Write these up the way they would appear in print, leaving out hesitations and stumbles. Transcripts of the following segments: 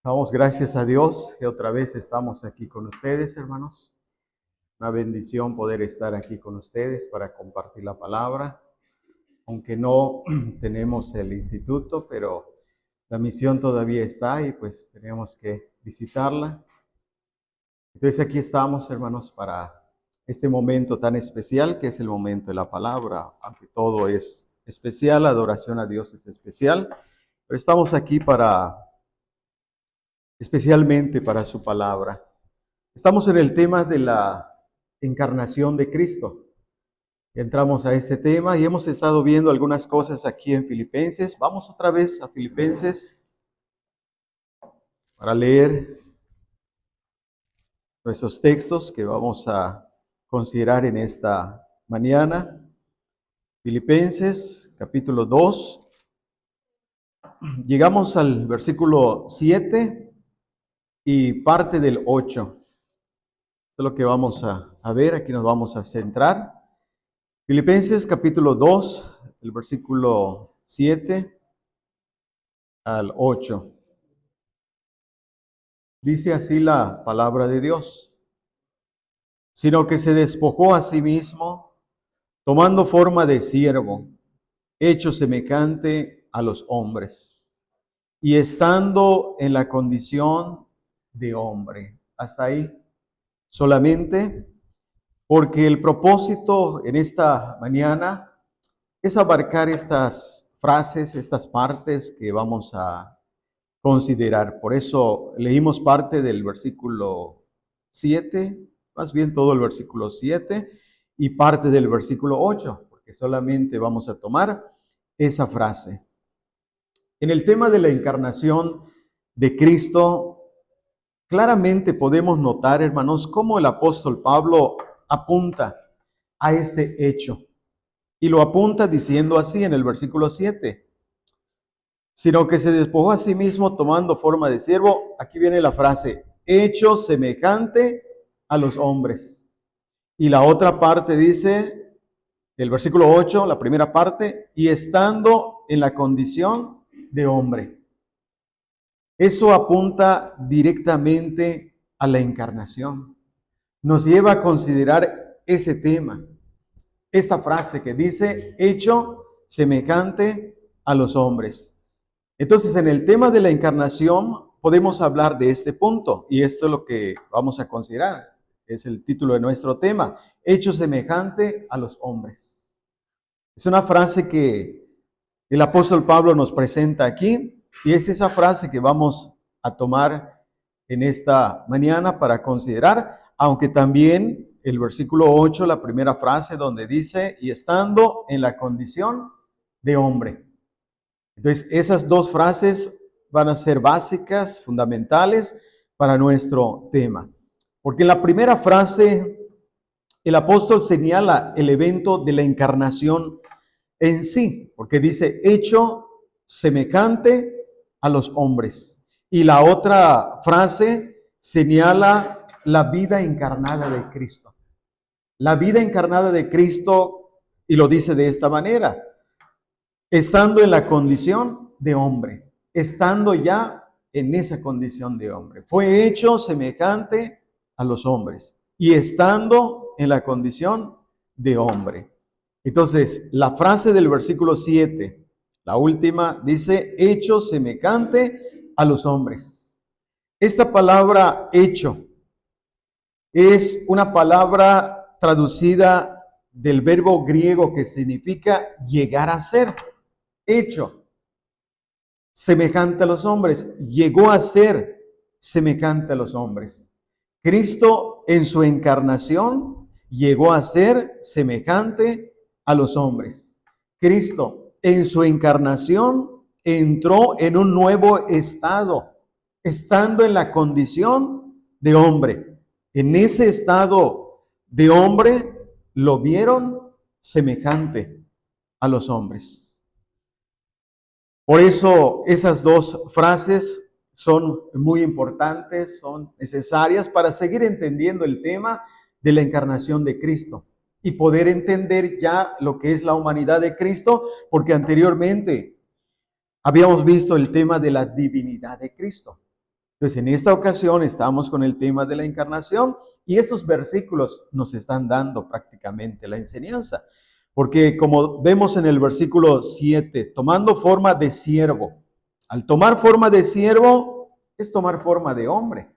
Damos gracias a Dios que otra vez estamos aquí con ustedes, hermanos. Una bendición poder estar aquí con ustedes para compartir la palabra. Aunque no tenemos el instituto, pero la misión todavía está y pues tenemos que visitarla. Entonces aquí estamos, hermanos, para este momento tan especial que es el momento de la palabra. Aunque todo es especial, la adoración a Dios es especial, pero estamos aquí especialmente para su palabra. Estamos en el tema de la encarnación de Cristo. Entramos a este tema y hemos estado viendo algunas cosas aquí en Filipenses. Vamos otra vez a Filipenses para leer nuestros textos que vamos a considerar en esta mañana. Filipenses capítulo 2. Llegamos al versículo 7 y parte del 8. Esto es lo que vamos a ver, aquí nos vamos a centrar. Filipenses capítulo 2, el versículo 7 al 8. Dice así la palabra de Dios: sino que se despojó a sí mismo, tomando forma de siervo, hecho semejante a los hombres, y estando en la condición de hombre. Hasta ahí solamente, porque el propósito en esta mañana es abarcar estas frases, estas partes que vamos a considerar. Por eso leímos parte del versículo 7, más bien todo el versículo 7 y parte del versículo 8, porque solamente vamos a tomar esa frase. En el tema de la encarnación de Cristo, claramente podemos notar, hermanos, cómo el apóstol Pablo apunta a este hecho. Y lo apunta diciendo así en el versículo 7. Sino que se despojó a sí mismo tomando forma de siervo. Aquí viene la frase, hecho semejante a los hombres. Y la otra parte dice, el versículo 8, la primera parte, y estando en la condición de hombre. Eso apunta directamente a la encarnación. Nos lleva a considerar ese tema. Esta frase que dice, hecho semejante a los hombres. Entonces, en el tema de la encarnación podemos hablar de este punto, y esto es lo que vamos a considerar. Es el título de nuestro tema, hecho semejante a los hombres. Es una frase que el apóstol Pablo nos presenta aquí, y es esa frase que vamos a tomar en esta mañana para considerar, aunque también el versículo 8, la primera frase donde dice, y estando en la condición de hombre. Entonces, esas dos frases van a ser básicas, fundamentales para nuestro tema. Porque en la primera frase, el apóstol señala el evento de la encarnación en sí, porque dice, hecho semejante a los hombres. Y la otra frase señala la vida encarnada de Cristo. La vida encarnada de Cristo, y lo dice de esta manera, estando en la condición de hombre, estando ya en esa condición de hombre. Fue hecho semejante a los hombres y estando en la condición de hombre. Entonces, la frase del versículo 7, la última, dice, hecho semejante a los hombres. Esta palabra hecho es una palabra traducida del verbo griego que significa llegar a ser. Hecho semejante a los hombres, llegó a ser semejante a los hombres. Cristo en su encarnación llegó a ser semejante a los hombres. Cristo en su encarnación entró en un nuevo estado, estando en la condición de hombre. En ese estado de hombre lo vieron semejante a los hombres. Por eso esas dos frases son muy importantes, son necesarias para seguir entendiendo el tema de la encarnación de Cristo y poder entender ya lo que es la humanidad de Cristo, porque anteriormente habíamos visto el tema de la divinidad de Cristo. Entonces, en esta ocasión estamos con el tema de la encarnación y estos versículos nos están dando prácticamente la enseñanza. Porque como vemos en el versículo 7, tomando forma de siervo. Al tomar forma de siervo es tomar forma de hombre.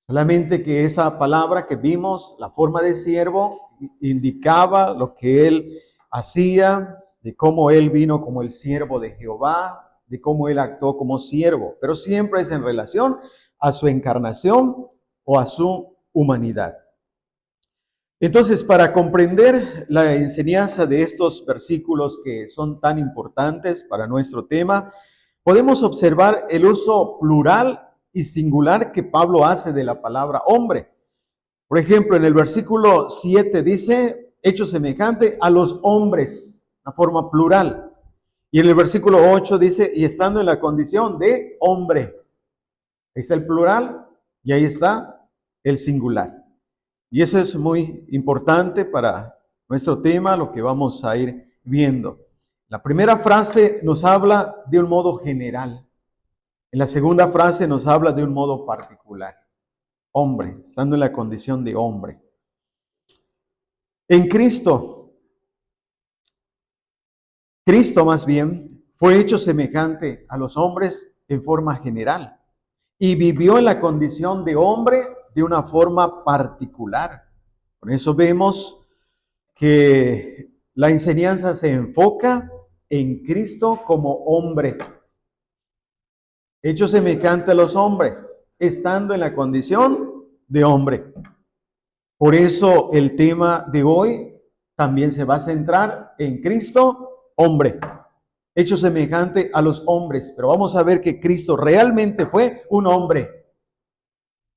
Solamente que esa palabra que vimos, la forma de siervo, indicaba lo que él hacía, de cómo él vino como el siervo de Jehová, de cómo él actuó como siervo, pero siempre es en relación a su encarnación o a su humanidad. Entonces, para comprender la enseñanza de estos versículos que son tan importantes para nuestro tema, podemos observar el uso plural y singular que Pablo hace de la palabra hombre. Por ejemplo, en el versículo 7 dice, hecho semejante a los hombres, una forma plural. Y en el versículo 8 dice, y estando en la condición de hombre. Ahí está el plural y ahí está el singular. Y eso es muy importante para nuestro tema, lo que vamos a ir viendo. La primera frase nos habla de un modo general. En la segunda frase nos habla de un modo particular. Hombre, estando en la condición de hombre. En Cristo más bien, fue hecho semejante a los hombres en forma general y vivió en la condición de hombre de una forma particular. Por eso vemos que la enseñanza se enfoca en Cristo como hombre, hecho semejante a los hombres, estando en la condición de hombre. Por eso el tema de hoy también se va a centrar en Cristo, hombre, hecho semejante a los hombres. Pero vamos a ver que Cristo realmente fue un hombre.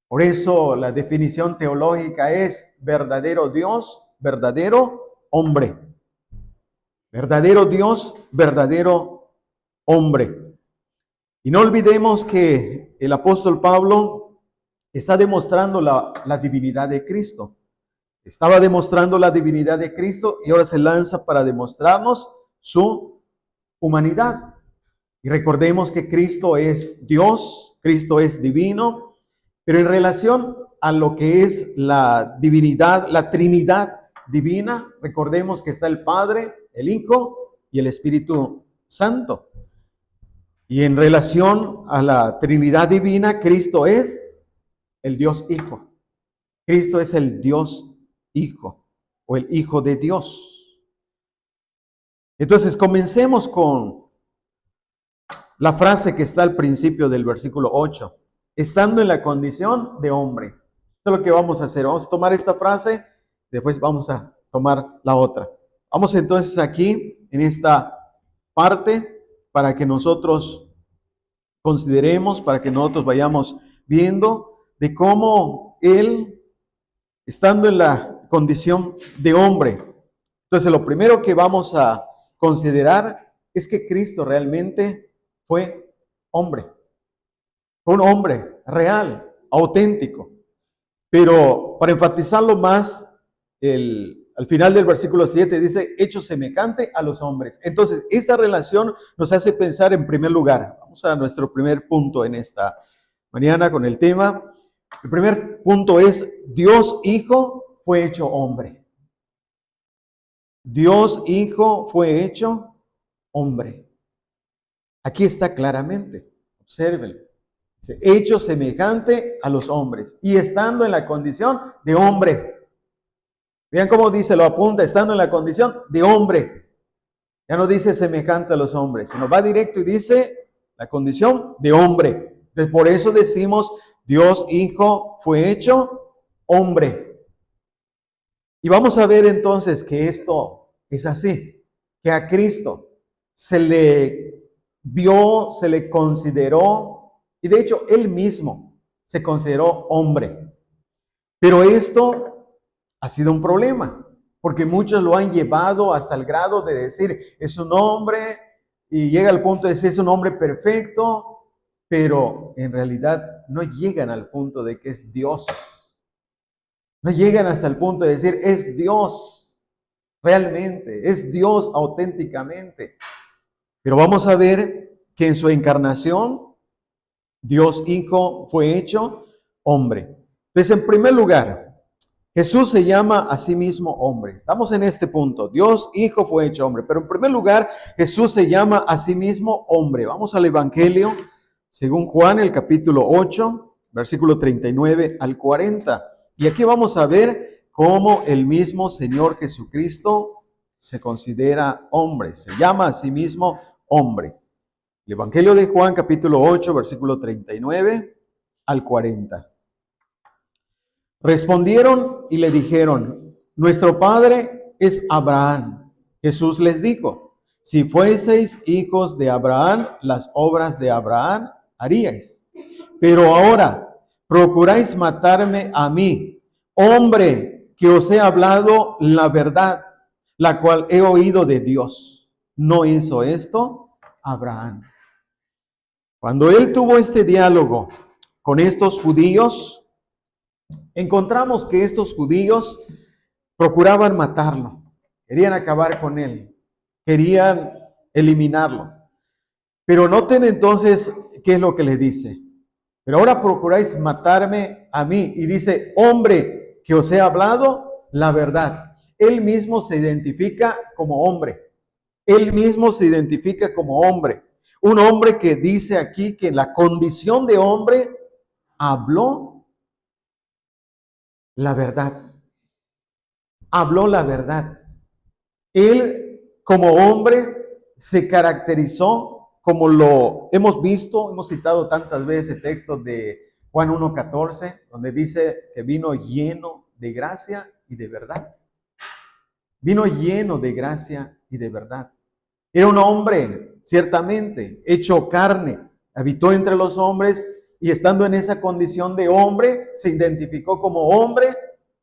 Por eso la definición teológica es verdadero Dios, verdadero hombre. Verdadero Dios, verdadero hombre. Y no olvidemos que el apóstol Pablo está demostrando la divinidad de Cristo. Estaba demostrando la divinidad de Cristo y ahora se lanza para demostrarnos su humanidad. Y recordemos que Cristo es Dios, Cristo es divino, pero en relación a lo que es la divinidad, la Trinidad divina, recordemos que está el Padre, el Hijo y el Espíritu Santo. Y en relación a la Trinidad divina, Cristo es el Dios Hijo. Cristo es el Dios Hijo o el Hijo de Dios. Entonces, comencemos con la frase que está al principio del versículo 8. Estando en la condición de hombre. Esto es lo que vamos a hacer. Vamos a tomar esta frase, después vamos a tomar la otra. Vamos entonces aquí, en esta parte, para que nosotros consideremos, para que nosotros vayamos viendo de cómo Él, estando en la condición de hombre. Entonces, lo primero que vamos a considerar es que Cristo realmente fue hombre. Fue un hombre real, auténtico. Pero para enfatizarlo más, al final del versículo 7 dice, hecho semejante a los hombres. Entonces, esta relación nos hace pensar en primer lugar. Vamos a nuestro primer punto en esta mañana con el tema. El primer punto es, Dios Hijo fue hecho hombre. Dios Hijo fue hecho hombre. Aquí está claramente, obsérvenlo. Hecho semejante a los hombres y estando en la condición de hombre. Vean cómo dice, lo apunta, estando en la condición de hombre. Ya no dice semejante a los hombres, sino va directo y dice la condición de hombre. Entonces, por eso decimos, Dios Hijo fue hecho hombre. Y vamos a ver entonces que esto es así, que a Cristo se le vio, se le consideró, y de hecho, él mismo se consideró hombre. Pero esto ha sido un problema, porque muchos lo han llevado hasta el grado de decir, es un hombre, y llega al punto de decir, es un hombre perfecto, pero en realidad no llegan al punto de que es Dios. No llegan hasta el punto de decir, es Dios realmente, es Dios auténticamente. Pero vamos a ver que en su encarnación, Dios Hijo fue hecho hombre. Entonces, en primer lugar, Jesús se llama a sí mismo hombre. Estamos en este punto. Dios Hijo fue hecho hombre. Pero en primer lugar, Jesús se llama a sí mismo hombre. Vamos al Evangelio, según Juan, el capítulo 8, versículo 39 al 40. Y aquí vamos a ver cómo el mismo Señor Jesucristo se considera hombre. Se llama a sí mismo hombre. El Evangelio de Juan, capítulo 8, versículo 39 al 40. Respondieron y le dijeron, nuestro padre es Abraham. Jesús les dijo, si fueseis hijos de Abraham, las obras de Abraham haríais. Pero ahora procuráis matarme a mí, hombre que os he hablado la verdad, la cual he oído de Dios. ¿No hizo esto Abraham? Cuando él tuvo este diálogo con estos judíos, encontramos que estos judíos procuraban matarlo, querían acabar con él, querían eliminarlo. Pero noten entonces qué es lo que le dice. Pero ahora procuráis matarme a mí. Y dice, hombre que os he hablado la verdad. Él mismo se identifica como hombre. Él mismo se identifica como hombre. Un hombre que dice aquí que en la condición de hombre habló la verdad. Habló la verdad. Él como hombre se caracterizó como lo hemos visto, hemos citado tantas veces el texto de Juan 1:14, donde dice que vino lleno de gracia y de verdad. Vino lleno de gracia y de verdad. Era un hombre, ciertamente, hecho carne, habitó entre los hombres y estando en esa condición de hombre, se identificó como hombre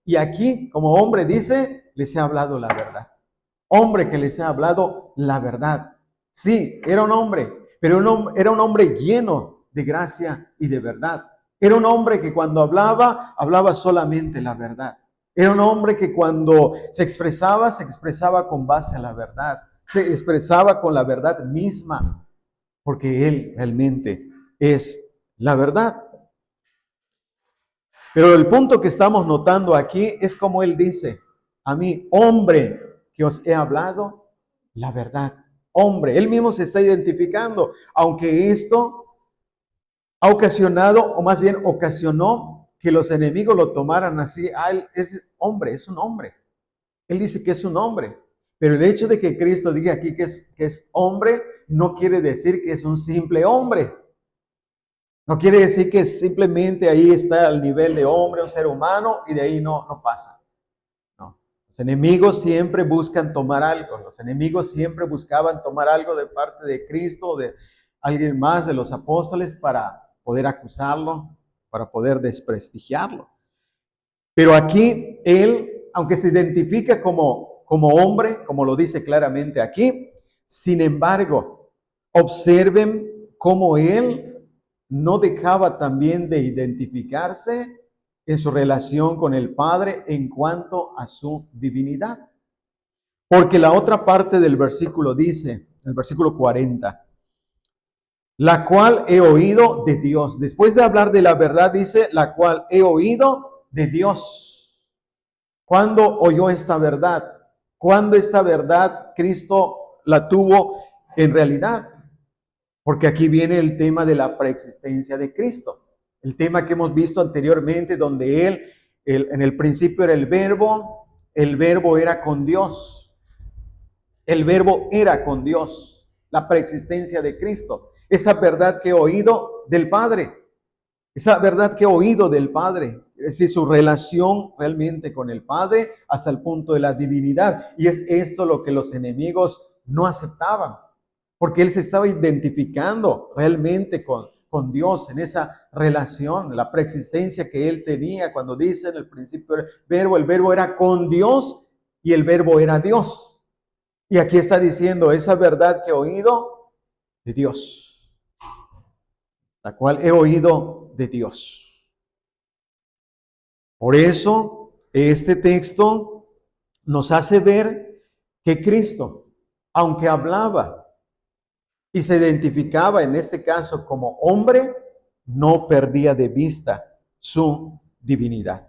y aquí, como hombre, dice, les he hablado la verdad. Hombre que les he hablado la verdad. Sí, era un hombre, pero era un hombre lleno de gracia y de verdad. Era un hombre que cuando hablaba, hablaba solamente la verdad. Era un hombre que cuando se expresaba con base a la verdad. Se expresaba con la verdad misma, porque él realmente es la verdad. Pero el punto que estamos notando aquí es como él dice, a mí, hombre que os he hablado la verdad. Hombre, él mismo se está identificando, aunque esto ha ocasionado, o más bien ocasionó, que los enemigos lo tomaran así. Ah, él es hombre, es un hombre. Él dice que es un hombre. Pero el hecho de que Cristo diga aquí que es hombre, no quiere decir que es un simple hombre. No quiere decir que simplemente ahí está al nivel de hombre, un ser humano, y de ahí no pasa. No. Los enemigos siempre buscan tomar algo. Los enemigos siempre buscaban tomar algo de parte de Cristo o de alguien más de los apóstoles para poder acusarlo, para poder desprestigiarlo. Pero aquí él, aunque se identifica como hombre, como lo dice claramente aquí, sin embargo, observen cómo él no dejaba también de identificarse en su relación con el Padre en cuanto a su divinidad. Porque la otra parte del versículo dice, el versículo 40, la cual he oído de Dios. Después de hablar de la verdad, dice, la cual he oído de Dios. ¿Cuándo oyó esta verdad? ¿Cuándo esta verdad Cristo la tuvo en realidad? Porque aquí viene el tema de la preexistencia de Cristo. El tema que hemos visto anteriormente, donde él en el principio era el verbo era con Dios. El verbo era con Dios, la preexistencia de Cristo. Esa verdad que he oído del Padre. Esa verdad que he oído del Padre. Es decir, su relación realmente con el Padre hasta el punto de la divinidad. Y es esto lo que los enemigos no aceptaban. Porque él se estaba identificando realmente con Dios en esa relación, la preexistencia que él tenía cuando dice en el principio el verbo era con Dios y el verbo era Dios. Y aquí está diciendo esa verdad que he oído de Dios, la cual he oído de Dios. Por eso este texto nos hace ver que Cristo, aunque hablaba y se identificaba en este caso como hombre, no perdía de vista su divinidad.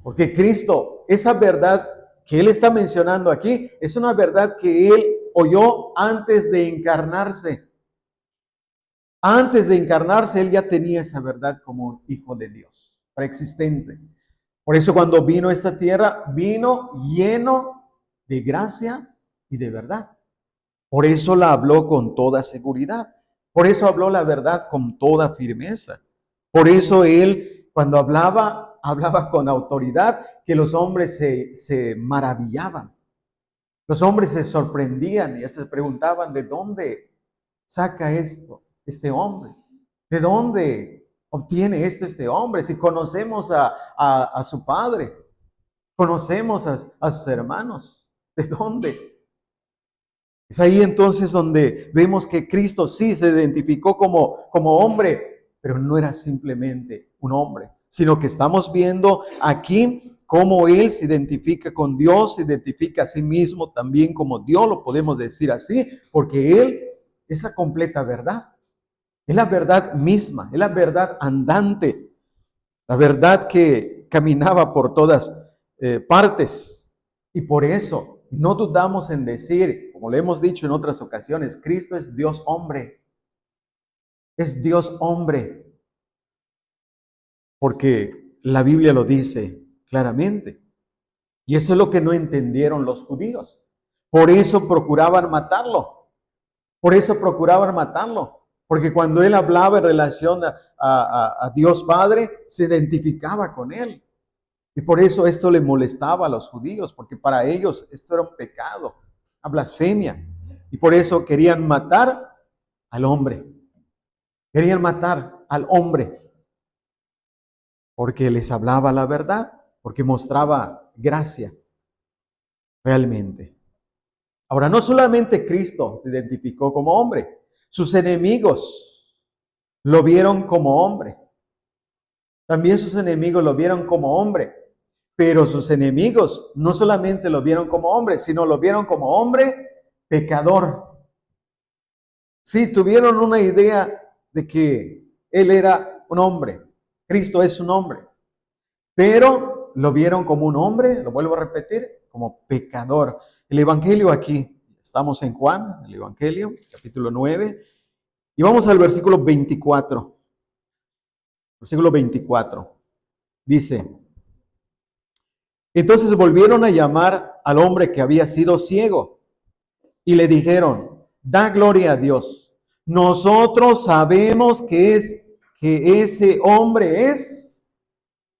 Porque Cristo, esa verdad que Él está mencionando aquí, es una verdad que Él oyó antes de encarnarse. Antes de encarnarse, Él ya tenía esa verdad como Hijo de Dios, preexistente. Por eso cuando vino a esta tierra, vino lleno de gracia y de verdad. Por eso la habló con toda seguridad. Por eso habló la verdad con toda firmeza. Por eso Él, cuando hablaba, hablaba con autoridad, que los hombres se maravillaban. Los hombres se sorprendían y se preguntaban, ¿de dónde saca esto este hombre? ¿De dónde obtiene esto este hombre? Si conocemos a su padre, conocemos a sus hermanos, ¿de dónde? Es ahí entonces donde vemos que Cristo sí se identificó como hombre, pero no era simplemente un hombre, sino que estamos viendo aquí cómo Él se identifica con Dios, se identifica a sí mismo también como Dios, lo podemos decir así, porque Él es la completa verdad. Es la verdad misma, es la verdad andante, la verdad que caminaba por todas partes. Y por eso no dudamos en decir, como le hemos dicho en otras ocasiones, Cristo es Dios hombre. Es Dios hombre. Porque la Biblia lo dice claramente. Y eso es lo que no entendieron los judíos. Por eso procuraban matarlo. Por eso procuraban matarlo. Porque cuando él hablaba en relación a Dios Padre, se identificaba con él. Y por eso esto le molestaba a los judíos, porque para ellos esto era un pecado, una blasfemia. Y por eso querían matar al hombre. Querían matar al hombre. Porque les hablaba la verdad, porque mostraba gracia realmente. Ahora, no solamente Cristo se identificó como hombre, sus enemigos lo vieron como hombre. También sus enemigos lo vieron como hombre. Pero sus enemigos no solamente lo vieron como hombre, sino lo vieron como hombre pecador. Sí, tuvieron una idea de que Él era un hombre. Cristo es un hombre. Pero lo vieron como un hombre, lo vuelvo a repetir, como pecador. El Evangelio aquí, estamos en Juan, el Evangelio, capítulo 9, y vamos al versículo 24. Versículo 24. Dice, entonces volvieron a llamar al hombre que había sido ciego y le dijeron, da gloria a Dios. Nosotros sabemos que ese hombre es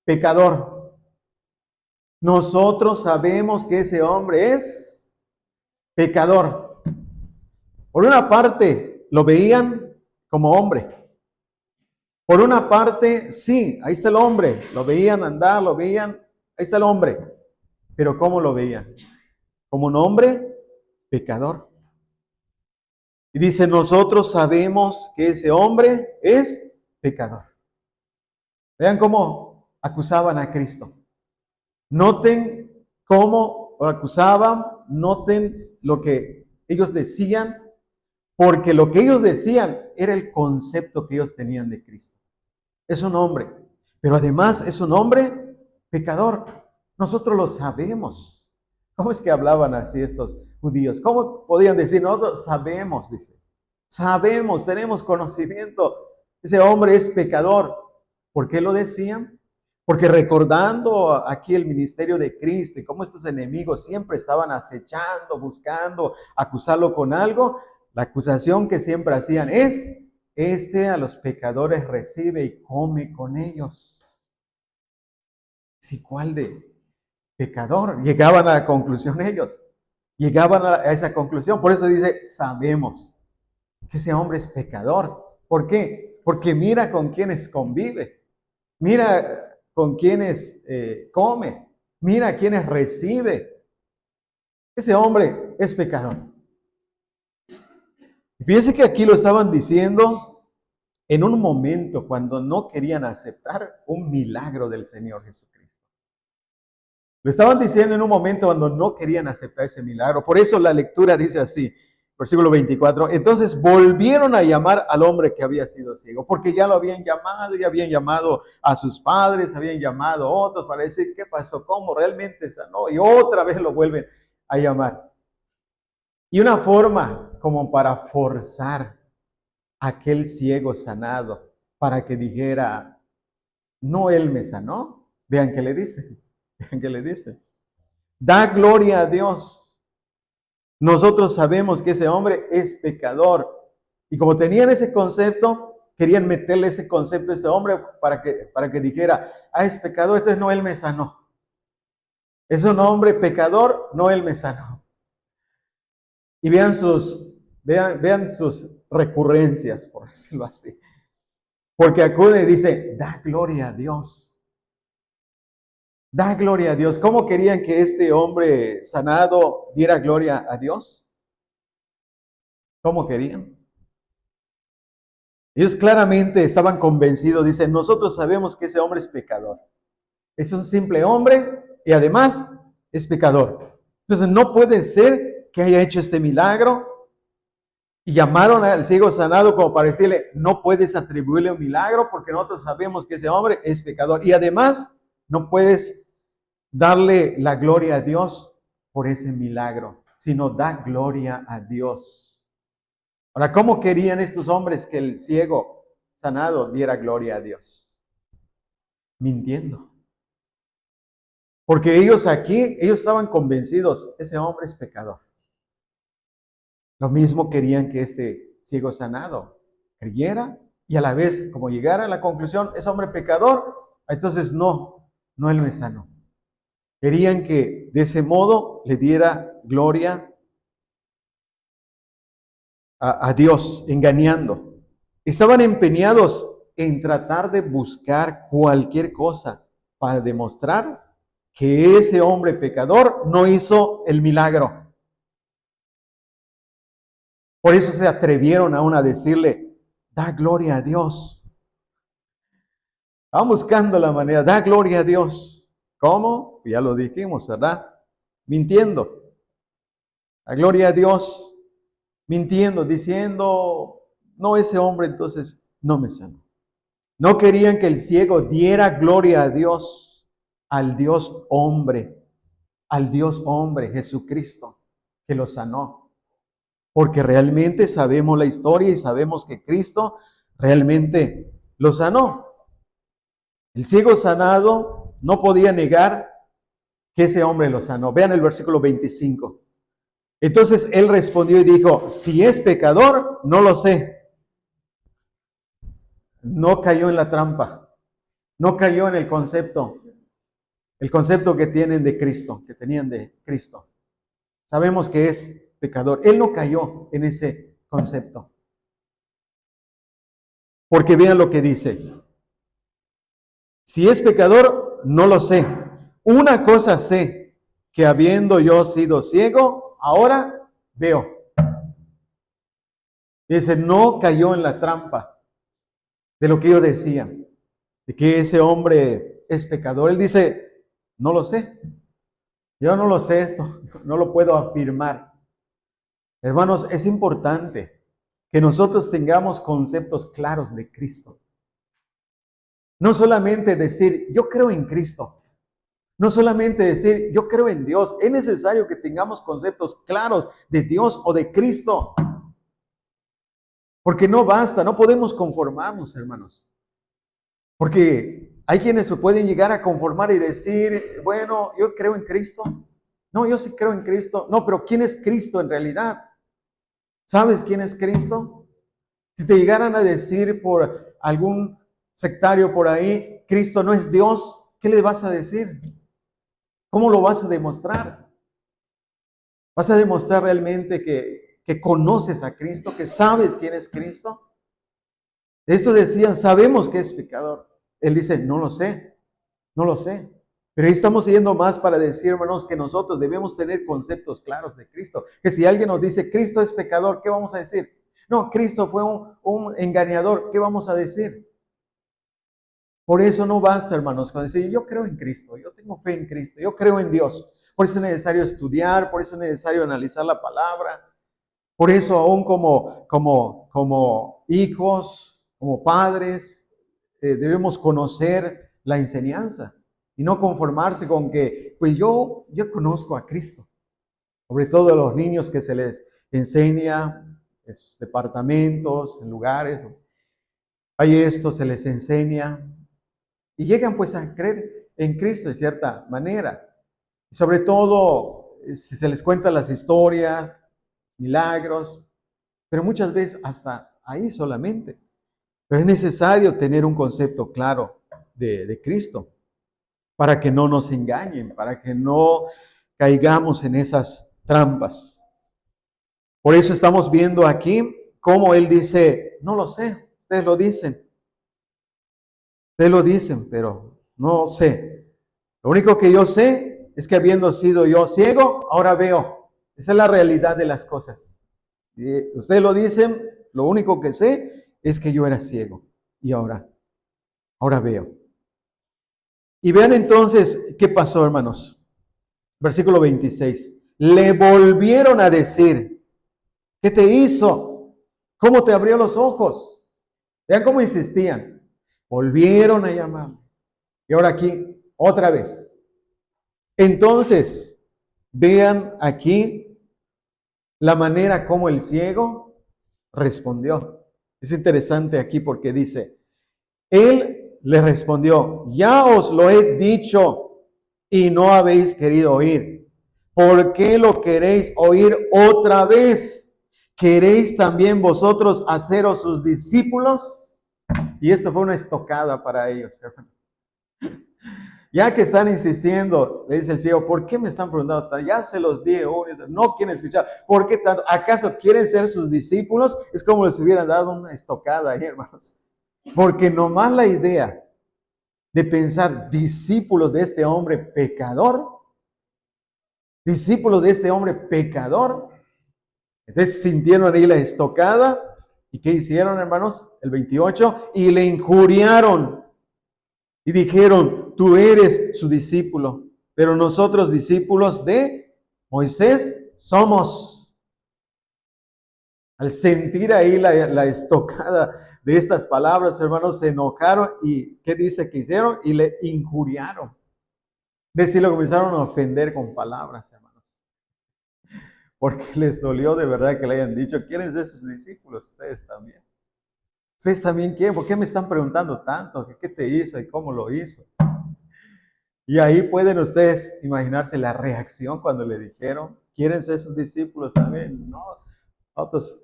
pecador. Nosotros sabemos que ese hombre es pecador. Por una parte, lo veían como hombre. Por una parte, sí, ahí está el hombre. Lo veían andar, lo veían, ahí está el hombre. Pero ¿cómo lo veían? Como un hombre pecador. Y dice, nosotros sabemos que ese hombre es pecador. Vean cómo acusaban a Cristo. Noten cómo lo acusaban, noten lo que ellos decían, porque lo que ellos decían era el concepto que ellos tenían de Cristo. Es un hombre, pero además es un hombre pecador. Nosotros lo sabemos. ¿Cómo es que hablaban así estos judíos? ¿Cómo podían decir? Nosotros sabemos, dice. Sabemos, tenemos conocimiento. Ese hombre es pecador. ¿Por qué lo decían? Porque recordando aquí el ministerio de Cristo y cómo estos enemigos siempre estaban acechando, buscando acusarlo con algo, la acusación que siempre hacían es, a los pecadores recibe y come con ellos. ¿Sí, cuál de pecador? Llegaban a la conclusión ellos. Llegaban a esa conclusión. Por eso dice, sabemos que ese hombre es pecador. ¿Por qué? Porque mira con quienes convive. Mira con quienes come. Mira a quienes recibe. Ese hombre es pecador. Fíjense que aquí lo estaban diciendo en un momento cuando no querían aceptar un milagro del Señor Jesucristo. Lo estaban diciendo en un momento cuando no querían aceptar ese milagro. Por eso la lectura dice así, Versículo 24. Entonces volvieron a llamar al hombre que había sido ciego, porque ya lo habían llamado, ya habían llamado a sus padres, habían llamado a otros para decir, ¿qué pasó? ¿Cómo realmente sanó? Y otra vez lo vuelven a llamar. Y una forma como para forzar a aquel ciego sanado, para que dijera, no, él me sanó. Vean qué le dice, vean qué le dice. Da gloria a Dios. Nosotros sabemos que ese hombre es pecador. Y como tenían ese concepto, querían meterle ese concepto a ese hombre para que dijera, es pecador, entonces no, él me sanó. Es un hombre pecador, no, él me sanó. Y vean sus recurrencias, por decirlo así. Porque acude y dice, da gloria a Dios. Da gloria a Dios. ¿Cómo querían que este hombre sanado diera gloria a Dios? ¿Cómo querían? Ellos claramente estaban convencidos, dicen, nosotros sabemos que ese hombre es pecador. Es un simple hombre y además es pecador. Entonces no puede ser que haya hecho este milagro. Y llamaron al ciego sanado como para decirle, no puedes atribuirle un milagro porque nosotros sabemos que ese hombre es pecador. Y además no puedes darle la gloria a Dios por ese milagro, sino da gloria a Dios. Ahora, ¿cómo querían estos hombres que el ciego sanado diera gloria a Dios? Mintiendo. Porque ellos estaban convencidos, ese hombre es pecador. Lo mismo querían que este ciego sanado creyera y a la vez, como llegara a la conclusión, es hombre pecador, entonces no él me sanó. Querían que de ese modo le diera gloria a Dios, engañando. Estaban empeñados en tratar de buscar cualquier cosa para demostrar que ese hombre pecador no hizo el milagro. Por eso se atrevieron aún a decirle, da gloria a Dios. Estaban buscando la manera, da gloria a Dios. ¿Cómo? Ya lo dijimos, ¿verdad? Mintiendo. Da gloria a Dios, mintiendo, diciendo, no, ese hombre entonces no me sanó. No querían que el ciego diera gloria a Dios, al Dios hombre, Jesucristo, que lo sanó. Porque realmente sabemos la historia y sabemos que Cristo realmente lo sanó. El ciego sanado no podía negar que ese hombre lo sanó. Vean el versículo 25. Entonces él respondió y dijo, si es pecador, no lo sé. No cayó en la trampa. No cayó en el concepto que tienen de Cristo, que tenían de Cristo. Sabemos que es pecador. Él no cayó en ese concepto. Porque vean lo que dice. Si es pecador, no lo sé. Una cosa sé, que habiendo yo sido ciego, ahora veo. Dice, no cayó en la trampa de lo que yo decía, de que ese hombre es pecador. Él dice, no lo sé. Yo no lo sé esto, no lo puedo afirmar. Hermanos, es importante que nosotros tengamos conceptos claros de Cristo. No solamente decir, yo creo en Cristo. No solamente decir, yo creo en Dios. Es necesario que tengamos conceptos claros de Dios o de Cristo. Porque no basta, no podemos conformarnos, hermanos. Porque hay quienes se pueden llegar a conformar y decir, bueno, yo creo en Cristo. No, yo sí creo en Cristo. No, pero ¿quién es Cristo en realidad? ¿Sabes quién es Cristo? Si te llegaran a decir por algún sectario por ahí, Cristo no es Dios, ¿qué le vas a decir? ¿Cómo lo vas a demostrar? ¿Vas a demostrar realmente que conoces a Cristo, que sabes quién es Cristo? Esto decían, sabemos que es pecador. Él dice, no lo sé, no lo sé. Pero ahí estamos yendo más para decir, hermanos, que nosotros debemos tener conceptos claros de Cristo. Que si alguien nos dice, Cristo es pecador, ¿qué vamos a decir? No, Cristo fue un engañador, ¿qué vamos a decir? Por eso no basta, hermanos, con decir, yo creo en Cristo, yo tengo fe en Cristo, yo creo en Dios. Por eso es necesario estudiar, por eso es necesario analizar la palabra. Por eso aún como hijos, como padres, debemos conocer la enseñanza y no conformarse con que, pues yo conozco a Cristo. Sobre todo a los niños que se les enseña en sus departamentos, en lugares, hay esto, se les enseña y llegan pues a creer en Cristo de cierta manera. Y sobre todo, si se les cuentan las historias, milagros, pero muchas veces hasta ahí solamente. Pero es necesario tener un concepto claro de Cristo para que no nos engañen, para que no caigamos en esas trampas. Por eso estamos viendo aquí cómo Él dice, no lo sé, ustedes lo dicen, pero no sé. Lo único que yo sé es que habiendo sido yo ciego, ahora veo. Esa es la realidad de las cosas. Y ustedes lo dicen, lo único que sé es que yo era ciego y ahora veo. Y vean entonces qué pasó, hermanos. Versículo 26. Le volvieron a decir, ¿qué te hizo? ¿Cómo te abrió los ojos? Vean cómo insistían. Volvieron a llamar. Y ahora aquí, otra vez. Entonces, vean aquí la manera como el ciego respondió. Es interesante aquí porque dice, él le respondió, ya os lo he dicho y no habéis querido oír. ¿Por qué lo queréis oír otra vez? ¿Queréis también vosotros haceros sus discípulos? Y esto fue una estocada para ellos. Ya que están insistiendo, le dice el ciego, ¿por qué me están preguntando? Ya se los dije, no quieren escuchar. ¿Por qué tanto? ¿Acaso quieren ser sus discípulos? Es como les hubieran dado una estocada ahí, hermanos. Porque nomás la idea de pensar discípulos de este hombre pecador, entonces sintieron ahí la estocada. ¿Y qué hicieron, hermanos? El 28, y le injuriaron y dijeron, tú eres su discípulo, pero nosotros discípulos de Moisés somos. Al sentir ahí la estocada de estas palabras, hermanos, se enojaron y ¿qué dice que hicieron? Y le injuriaron. Es decir, lo comenzaron a ofender con palabras, hermanos. Porque les dolió de verdad que le hayan dicho, ¿quieren ser sus discípulos? Ustedes también. Ustedes también quieren. ¿Por qué me están preguntando tanto? ¿Qué te hizo y cómo lo hizo? Y ahí pueden ustedes imaginarse la reacción cuando le dijeron, ¿quieren ser sus discípulos también? No, otros.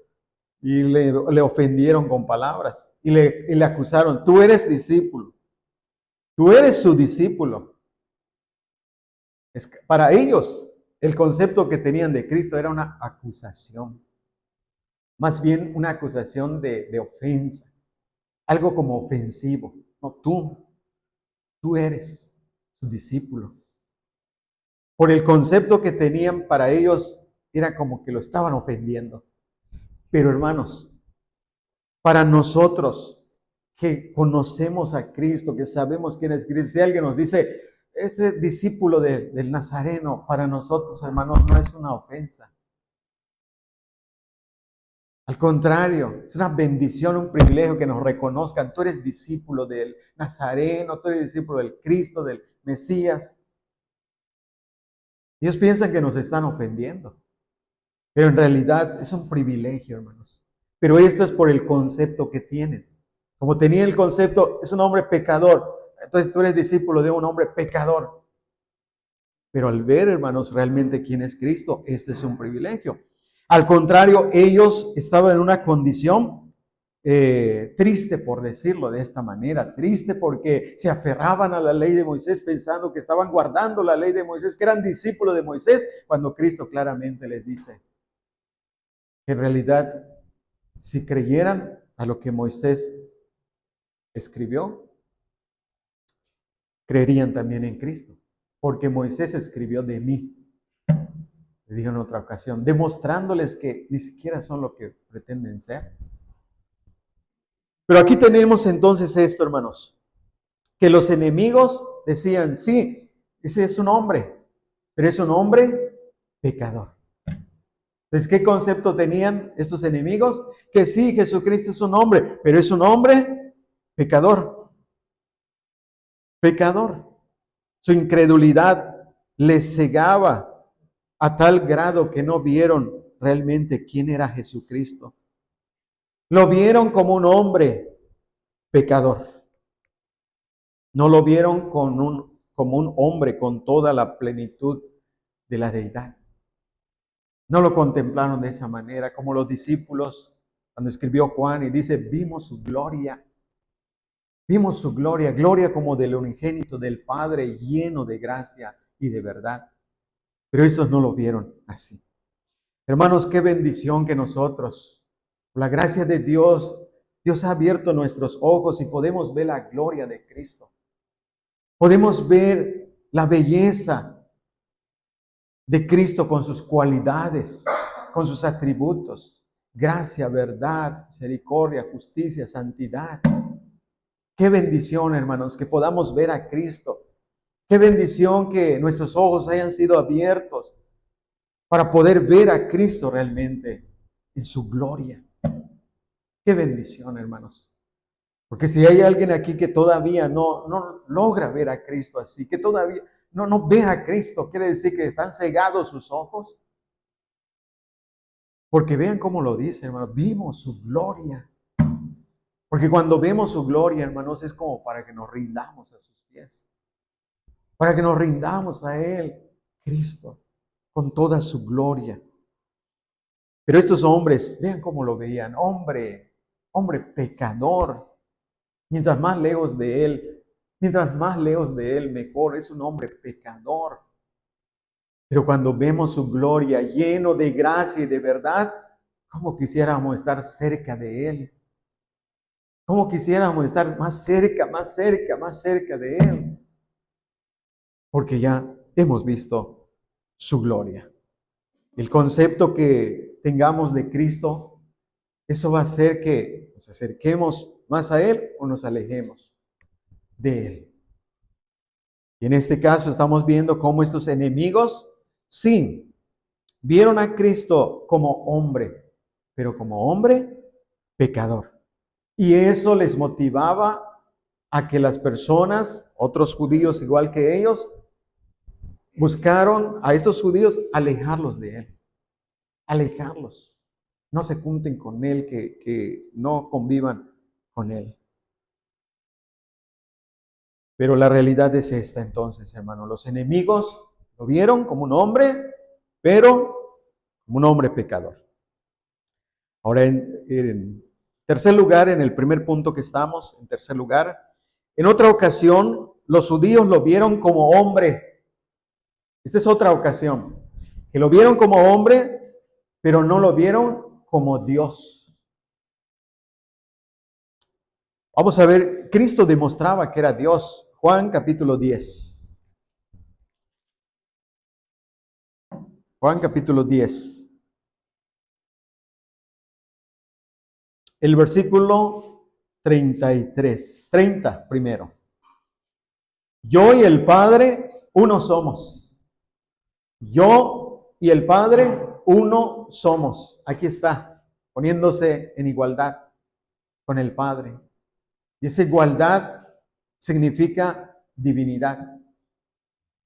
Y le ofendieron con palabras y le acusaron, tú eres discípulo, tú eres su discípulo. Para ellos, el concepto que tenían de Cristo era una acusación, más bien una acusación de ofensa, algo como ofensivo. No, tú eres su discípulo. Por el concepto que tenían para ellos, era como que lo estaban ofendiendo. Pero hermanos, para nosotros que conocemos a Cristo, que sabemos quién es Cristo, si alguien nos dice, este discípulo del Nazareno, para nosotros, hermanos, no es una ofensa. Al contrario, es una bendición, un privilegio que nos reconozcan. Tú eres discípulo del Nazareno, tú eres discípulo del Cristo, del Mesías. Ellos piensan que nos están ofendiendo, pero en realidad es un privilegio, hermanos. Pero esto es por el concepto que tienen. Como tenía el concepto, es un hombre pecador. Entonces tú eres discípulo de un hombre pecador. Pero al ver, hermanos, realmente quién es Cristo, este es un privilegio. Al contrario, ellos estaban en una condición triste, por decirlo de esta manera. Triste porque se aferraban a la ley de Moisés pensando que estaban guardando la ley de Moisés, que eran discípulos de Moisés, cuando Cristo claramente les dice que en realidad, si creyeran a lo que Moisés escribió, creerían también en Cristo, porque Moisés escribió de mí, le dijo en otra ocasión, demostrándoles que ni siquiera son lo que pretenden ser. Pero aquí tenemos entonces esto, hermanos, que los enemigos decían, sí, ese es un hombre, pero es un hombre pecador. Entonces, ¿qué concepto tenían estos enemigos? Que sí, Jesucristo es un hombre, pero es un hombre pecador. Pecador. Su incredulidad les cegaba a tal grado que no vieron realmente quién era Jesucristo. Lo vieron como un hombre pecador. No lo vieron como un hombre con toda la plenitud de la deidad. No lo contemplaron de esa manera, como los discípulos, cuando escribió Juan y dice, vimos su gloria. Vimos su gloria, gloria como del unigénito del Padre, lleno de gracia y de verdad. Pero esos no lo vieron así. Hermanos, qué bendición que nosotros, por la gracia de Dios, Dios ha abierto nuestros ojos y podemos ver la gloria de Cristo. Podemos ver la belleza de Cristo con sus cualidades, con sus atributos. Gracia, verdad, misericordia, justicia, santidad. Qué bendición, hermanos, que podamos ver a Cristo. Qué bendición que nuestros ojos hayan sido abiertos para poder ver a Cristo realmente en su gloria. Qué bendición, hermanos. Porque si hay alguien aquí que todavía no logra ver a Cristo así, que todavía no ve a Cristo, quiere decir que están cegados sus ojos. Porque vean cómo lo dice, hermanos, vimos su gloria. Porque cuando vemos su gloria, hermanos, es como para que nos rindamos a sus pies. Para que nos rindamos a Él, Cristo, con toda su gloria. Pero estos hombres, vean cómo lo veían, hombre pecador. Mientras más lejos de Él, mejor. Es un hombre pecador. Pero cuando vemos su gloria lleno de gracia y de verdad, ¿cómo quisiéramos estar cerca de Él? ¿Cómo quisiéramos estar más cerca de Él? Porque ya hemos visto su gloria. El concepto que tengamos de Cristo, eso va a hacer que nos acerquemos más a Él o nos alejemos de Él. Y en este caso estamos viendo cómo estos enemigos, sí, vieron a Cristo como hombre, pero como hombre pecador. Y eso les motivaba a que las personas, otros judíos igual que ellos, buscaron a estos judíos alejarlos de Él. Alejarlos. No se junten con Él, que no convivan con Él. Pero la realidad es esta entonces, hermano. Los enemigos lo vieron como un hombre, pero como un hombre pecador. Ahora, en tercer lugar, en el primer punto que estamos, en tercer lugar, en otra ocasión, los judíos lo vieron como hombre. Esta es otra ocasión, que lo vieron como hombre, pero no lo vieron como Dios. Vamos a ver, Cristo demostraba que era Dios. Juan capítulo 10. Juan capítulo 10. El versículo 33. 30 primero. Yo y el Padre, uno somos. Yo y el Padre, uno somos. Aquí está, poniéndose en igualdad con el Padre. Y esa igualdad significa divinidad.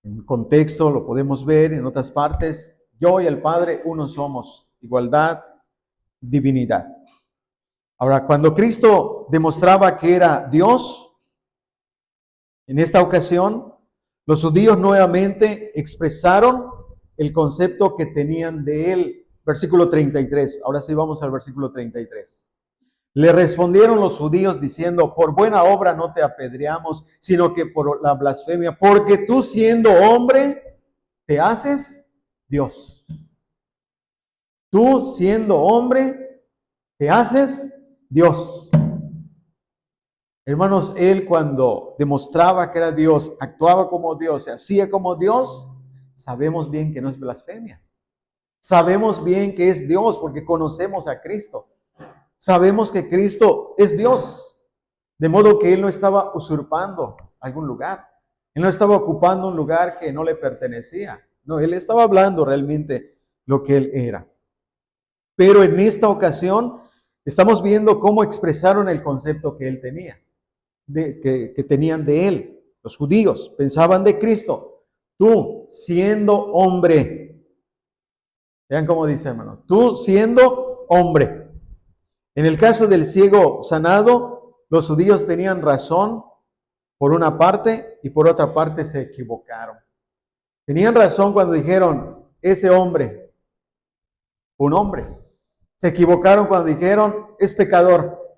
En contexto lo podemos ver en otras partes. Yo y el Padre, uno somos. Igualdad, divinidad. Ahora, cuando Cristo demostraba que era Dios, en esta ocasión, los judíos nuevamente expresaron el concepto que tenían de Él. Versículo 33. Ahora sí vamos al versículo 33. Le respondieron los judíos diciendo, por buena obra no te apedreamos, sino que por la blasfemia, porque tú siendo hombre, te haces Dios. Tú siendo hombre, te haces Dios. Hermanos, Él cuando demostraba que era Dios, actuaba como Dios, se hacía como Dios, sabemos bien que no es blasfemia. Sabemos bien que es Dios porque conocemos a Cristo. Sabemos que Cristo es Dios, de modo que Él no estaba usurpando algún lugar. Él no estaba ocupando un lugar que no le pertenecía. No, Él estaba hablando realmente lo que Él era. Pero en esta ocasión estamos viendo cómo expresaron el concepto que él tenía, que tenían de él. Los judíos pensaban de Cristo. Tú siendo hombre, vean cómo dice, hermano, tú siendo hombre. En el caso del ciego sanado, los judíos tenían razón por una parte y por otra parte se equivocaron. Tenían razón cuando dijeron, ese hombre, un hombre. Se equivocaron cuando dijeron, es pecador.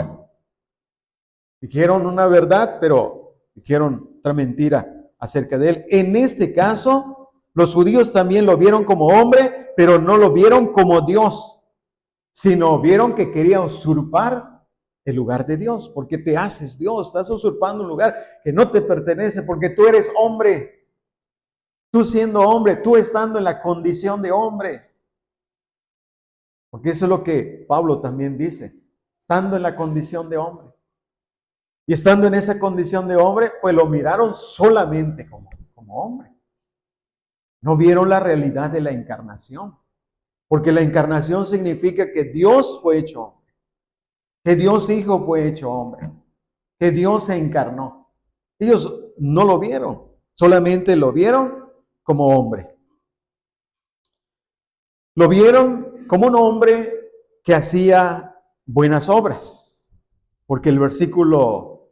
Dijeron una verdad, pero dijeron otra mentira acerca de él. En este caso, los judíos también lo vieron como hombre, pero no lo vieron como Dios, sino vieron que quería usurpar el lugar de Dios, porque te haces Dios, estás usurpando un lugar que no te pertenece, porque tú eres hombre. Tú siendo hombre, tú estando en la condición de hombre. Porque eso es lo que Pablo también dice, estando en la condición de hombre. Y estando en esa condición de hombre, pues lo miraron solamente como hombre. No vieron la realidad de la encarnación. Porque la encarnación significa que Dios fue hecho hombre. Que Dios Hijo fue hecho hombre. Que Dios se encarnó. Ellos no lo vieron, solamente lo vieron como hombre. Lo vieron como un hombre que hacía buenas obras. Porque el versículo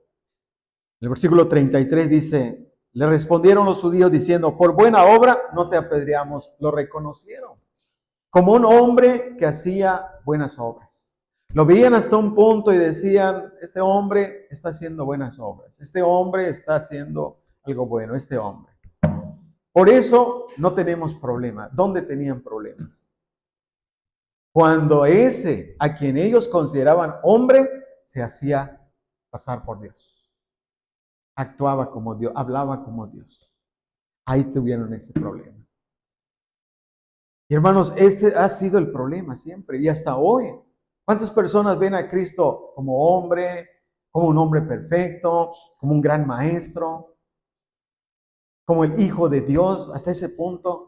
33 dice, le respondieron los judíos diciendo, por buena obra no te apedreamos. Lo reconocieron como un hombre que hacía buenas obras. Lo veían hasta un punto y decían, este hombre está haciendo buenas obras. Este hombre está haciendo algo bueno, este hombre. Por eso no tenemos problema. ¿Dónde tenían problemas? Cuando ese a quien ellos consideraban hombre se hacía pasar por Dios. Actuaba como Dios, hablaba como Dios. Ahí tuvieron ese problema. Y hermanos, este ha sido el problema siempre y hasta hoy. ¿Cuántas personas ven a Cristo como hombre, como un hombre perfecto, como un gran maestro, como el Hijo de Dios, hasta ese punto?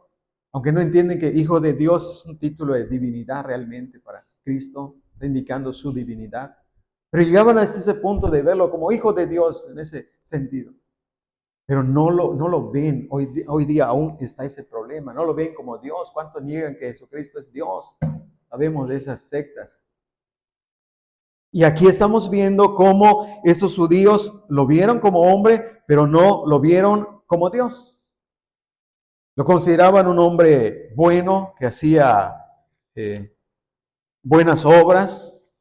Aunque no entienden que Hijo de Dios es un título de divinidad realmente para Cristo, está indicando su divinidad. Pero llegaban hasta ese punto de verlo como Hijo de Dios en ese sentido. Pero no lo ven. Hoy día aún está ese problema. No lo ven como Dios. ¿Cuántos niegan que Jesucristo es Dios? Sabemos de esas sectas. Y aquí estamos viendo cómo estos judíos lo vieron como hombre, pero no lo vieron como Dios. Lo consideraban un hombre bueno, que hacía buenas obras,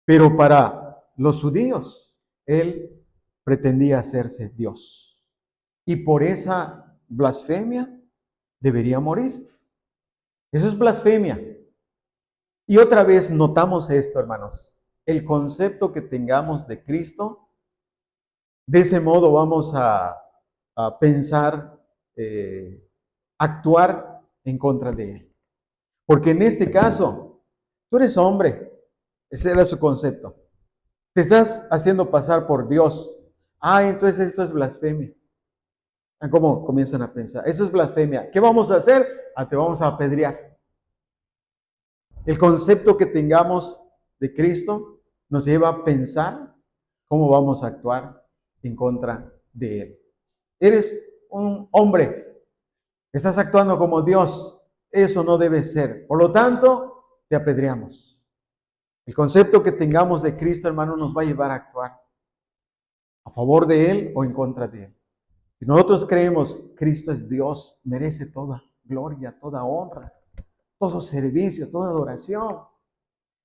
pero para los judíos, él pretendía hacerse Dios. Y por esa blasfemia debería morir. Eso es blasfemia. Y otra vez notamos esto, hermanos. El concepto que tengamos de Cristo, de ese modo vamos a pensar, actuar en contra de Él. Porque en este caso, tú eres hombre. Ese era su concepto. Te estás haciendo pasar por Dios. Entonces esto es blasfemia. ¿Cómo comienzan a pensar? Eso es blasfemia. ¿Qué vamos a hacer? Te vamos a apedrear. El concepto que tengamos de Cristo nos lleva a pensar cómo vamos a actuar en contra de Él. Eres un hombre, estás actuando como Dios, eso no debe ser. Por lo tanto, te apedreamos. El concepto que tengamos de Cristo, hermano, nos va a llevar a actuar a favor de Él o en contra de Él. Si nosotros creemos Cristo es Dios, merece toda gloria, toda honra, todo servicio, toda adoración.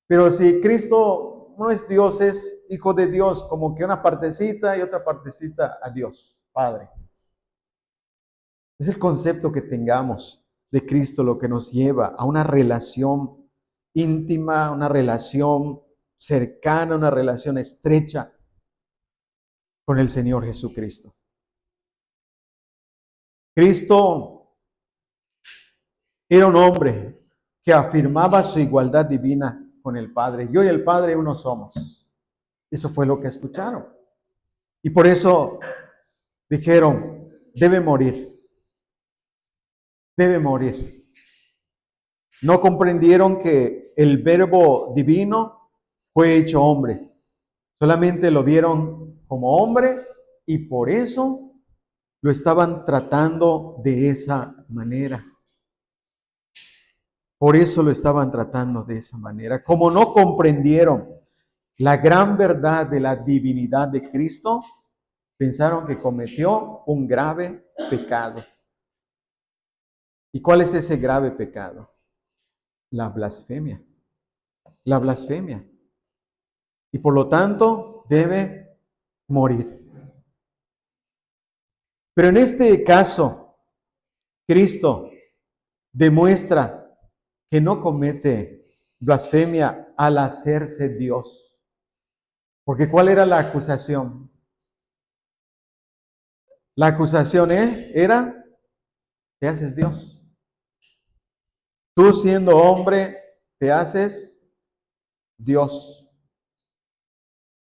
Pero si Cristo no es Dios, es Hijo de Dios, como que una partecita y otra partecita a Dios, Padre. Es el concepto que tengamos de Cristo lo que nos lleva a una relación íntima, una relación cercana, una relación estrecha con el Señor Jesucristo. Cristo era un hombre que afirmaba su igualdad divina con el Padre. Yo y el Padre uno somos. Eso fue lo que escucharon. Y por eso dijeron, debe morir. Debe morir. No comprendieron que el Verbo divino fue hecho hombre. Solamente lo vieron como hombre y por eso lo estaban tratando de esa manera. Por eso lo estaban tratando de esa manera. Como no comprendieron la gran verdad de la divinidad de Cristo, pensaron que cometió un grave pecado. ¿Y cuál es ese grave pecado? La blasfemia. La blasfemia. Y por lo tanto debe morir. Pero en este caso, Cristo demuestra que no comete blasfemia al hacerse Dios. Porque ¿cuál era la acusación? La acusación era, te haces Dios. Tú siendo hombre, te haces Dios.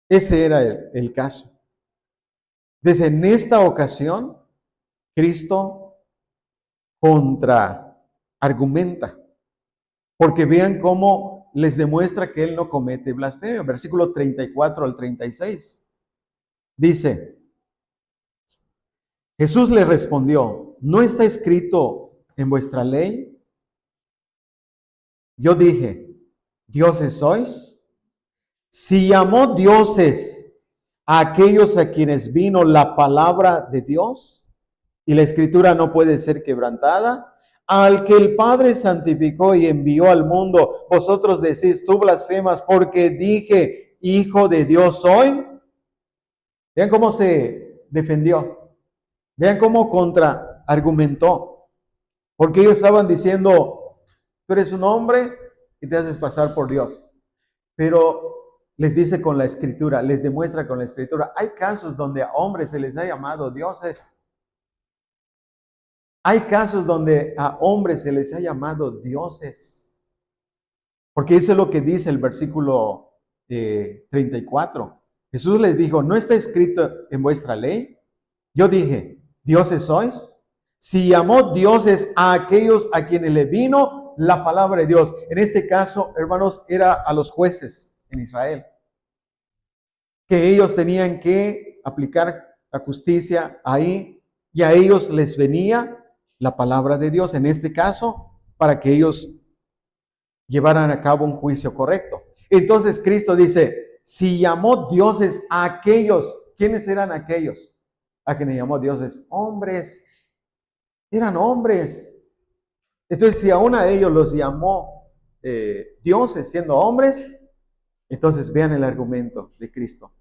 Ese era el caso. Desde en esta ocasión, Cristo contraargumenta. Porque vean cómo les demuestra que Él no comete blasfemia. Versículo 34 al 36. Dice, Jesús le respondió, ¿no está escrito en vuestra ley? Yo dije, ¿dioses sois? Si llamó dioses a aquellos a quienes vino la palabra de Dios, y la escritura no puede ser quebrantada, al que el Padre santificó y envió al mundo, vosotros decís, tú blasfemas porque dije, hijo de Dios soy. Vean cómo se defendió. Vean cómo contraargumentó. Porque ellos estaban diciendo, tú eres un hombre y te haces pasar por Dios. Pero les dice con la escritura, les demuestra con la escritura. Hay casos donde a hombres se les ha llamado dioses. Hay casos donde a hombres se les ha llamado dioses. Porque eso es lo que dice el versículo 34. Jesús les dijo, ¿no está escrito en vuestra ley? Yo dije, ¿dioses sois? Si llamó dioses a aquellos a quienes le vino la palabra de Dios. En este caso, hermanos, era a los jueces en Israel. Que ellos tenían que aplicar la justicia ahí y a ellos les venía la palabra de Dios. En este caso, para que ellos llevaran a cabo un juicio correcto. Entonces Cristo dice, si llamó dioses a aquellos, ¿quiénes eran aquellos? A quienes llamó dioses, hombres. Eran hombres. Entonces, si aún a ellos los llamó dioses siendo hombres, entonces vean el argumento de Cristo.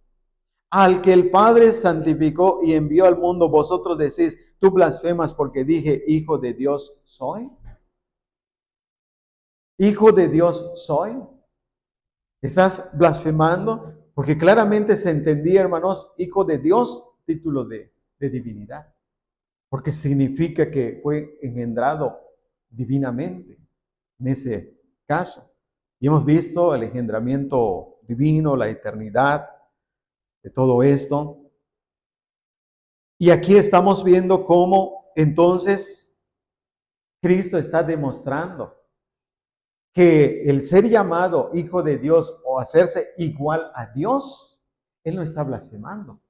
Al que el Padre santificó y envió al mundo, vosotros decís, tú blasfemas porque dije, hijo de Dios soy. Hijo de Dios soy. ¿Estás blasfemando? Porque claramente se entendía, hermanos, hijo de Dios, título de divinidad. Porque significa que fue engendrado divinamente en ese caso. Y hemos visto el engendramiento divino, la eternidad de todo esto. Y aquí estamos viendo cómo entonces Cristo está demostrando que el ser llamado hijo de Dios o hacerse igual a Dios, Él no está blasfemando.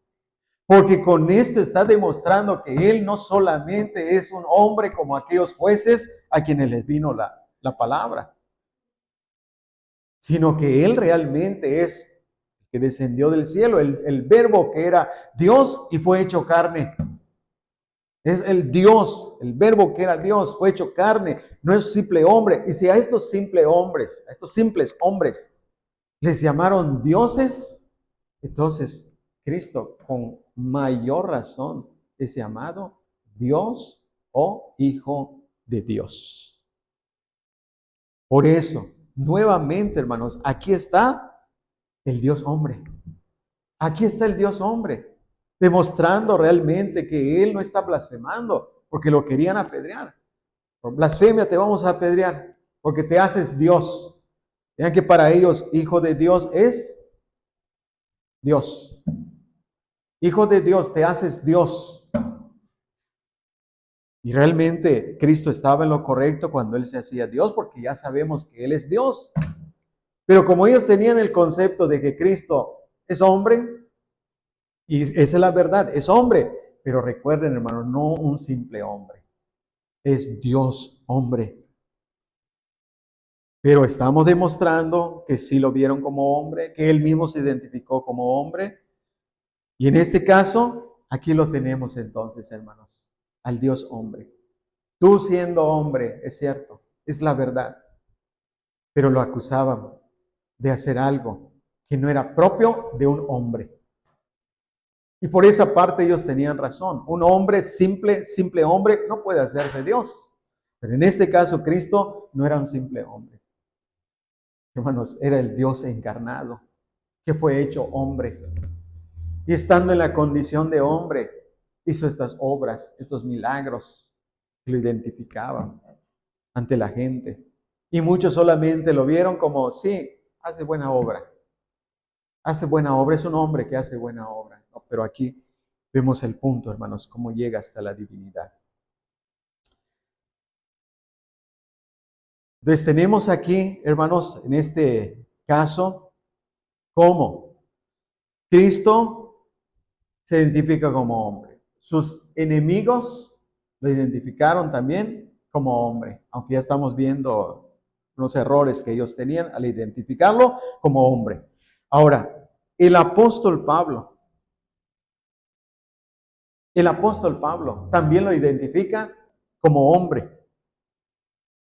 Porque con esto está demostrando que Él no solamente es un hombre como aquellos jueces a quienes les vino la palabra, sino que Él realmente es el que descendió del cielo, el verbo que era Dios y fue hecho carne. Es el Dios, el verbo que era Dios, fue hecho carne, no es simple hombre. Y si a estos simples hombres, a estos simples hombres, les llamaron dioses, entonces Cristo con mayor razón es llamado Dios o Hijo de Dios. Por eso, nuevamente, hermanos, aquí está el Dios hombre. Aquí está el Dios hombre, demostrando realmente que Él no está blasfemando, porque lo querían apedrear. Por blasfemia te vamos a apedrear, porque te haces Dios. Vean que para ellos, hijo de Dios es Dios. Hijo de Dios, te haces Dios. Y realmente Cristo estaba en lo correcto cuando Él se hacía Dios, porque ya sabemos que Él es Dios. Pero como ellos tenían el concepto de que Cristo es hombre, y esa es la verdad, es hombre, pero recuerden, hermanos, no un simple hombre, es Dios hombre. Pero estamos demostrando que sí lo vieron como hombre, que Él mismo se identificó como hombre. Y en este caso, aquí lo tenemos entonces, hermanos, al Dios hombre. Tú siendo hombre, es cierto, es la verdad, pero lo acusaban de hacer algo que no era propio de un hombre. Y por esa parte ellos tenían razón. Un hombre, simple hombre, no puede hacerse Dios. Pero en este caso, Cristo no era un simple hombre. Hermanos, era el Dios encarnado, que fue hecho hombre. Y estando en la condición de hombre, hizo estas obras, estos milagros que lo identificaban ante la gente. Y muchos solamente lo vieron como, sí, hace buena obra. Hace buena obra, es un hombre que hace buena obra. No, pero aquí vemos el punto, hermanos, cómo llega hasta la divinidad. Entonces tenemos aquí, hermanos, en este caso, cómo Cristo se identifica como hombre. Sus enemigos lo identificaron también como hombre, aunque ya estamos viendo los errores que ellos tenían al identificarlo como hombre. Ahora, el apóstol Pablo también lo identifica como hombre.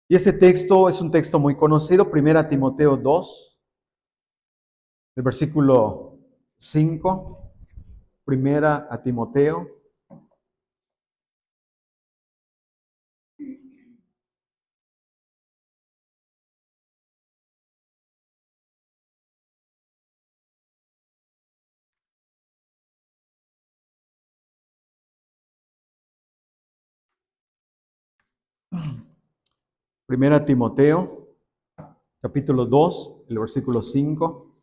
Y este texto es un texto muy conocido, 1 Timoteo 2, el versículo 5, 1 Timoteo. Primera Timoteo, capítulo 2, el versículo 5.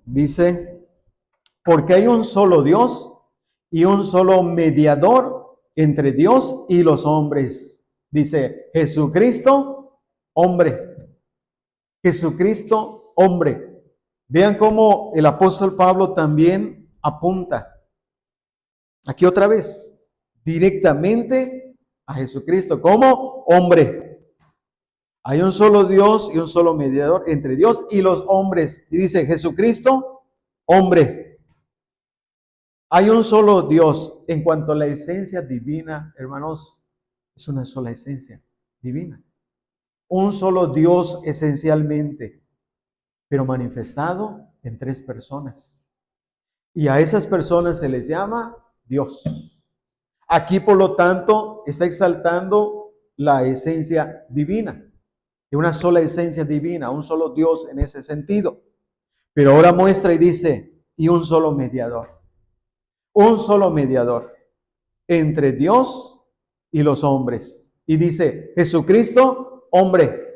Dice, porque hay un solo Dios y un solo mediador entre Dios y los hombres. Dice, Jesucristo, hombre. Jesucristo, hombre. Vean cómo el apóstol Pablo también apunta. Aquí otra vez, directamente a Jesucristo como hombre. Hay un solo Dios y un solo mediador entre Dios y los hombres. Y dice Jesucristo, hombre. Hay un solo Dios. En cuanto a la esencia divina, hermanos, es una sola esencia divina. Un solo Dios esencialmente, pero manifestado en tres personas. Y a esas personas se les llama Dios. Aquí, por lo tanto, está exaltando la esencia divina, de una sola esencia divina, un solo Dios en ese sentido. Pero ahora muestra y dice, y un solo mediador entre Dios y los hombres. Y dice, Jesucristo, hombre.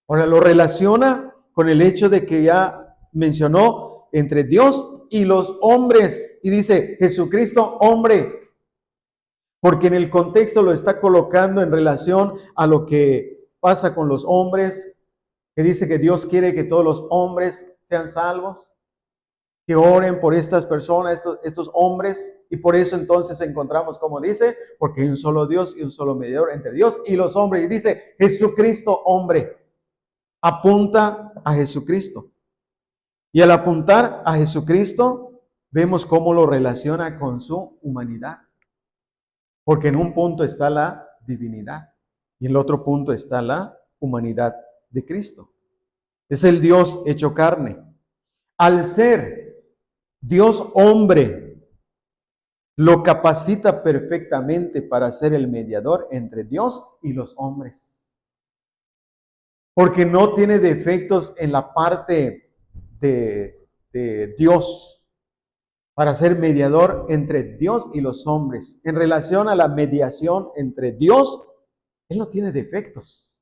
Ahora lo relaciona con el hecho de que ya mencionó entre Dios y los hombres. Y dice, Jesucristo, hombre. Porque en el contexto lo está colocando en relación a lo que pasa con los hombres, que dice que Dios quiere que todos los hombres sean salvos, que oren por estas personas, estos hombres, y por eso entonces encontramos, como dice, porque hay un solo Dios y un solo mediador entre Dios y los hombres, y dice Jesucristo, hombre, apunta a Jesucristo. Y al apuntar a Jesucristo, vemos cómo lo relaciona con su humanidad. Porque en un punto está la divinidad y en el otro punto está la humanidad de Cristo. Es el Dios hecho carne. Al ser Dios hombre, lo capacita perfectamente para ser el mediador entre Dios y los hombres. Porque no tiene defectos en la parte de Dios para ser mediador entre Dios y los hombres. En relación a la mediación entre Dios, Él no tiene defectos.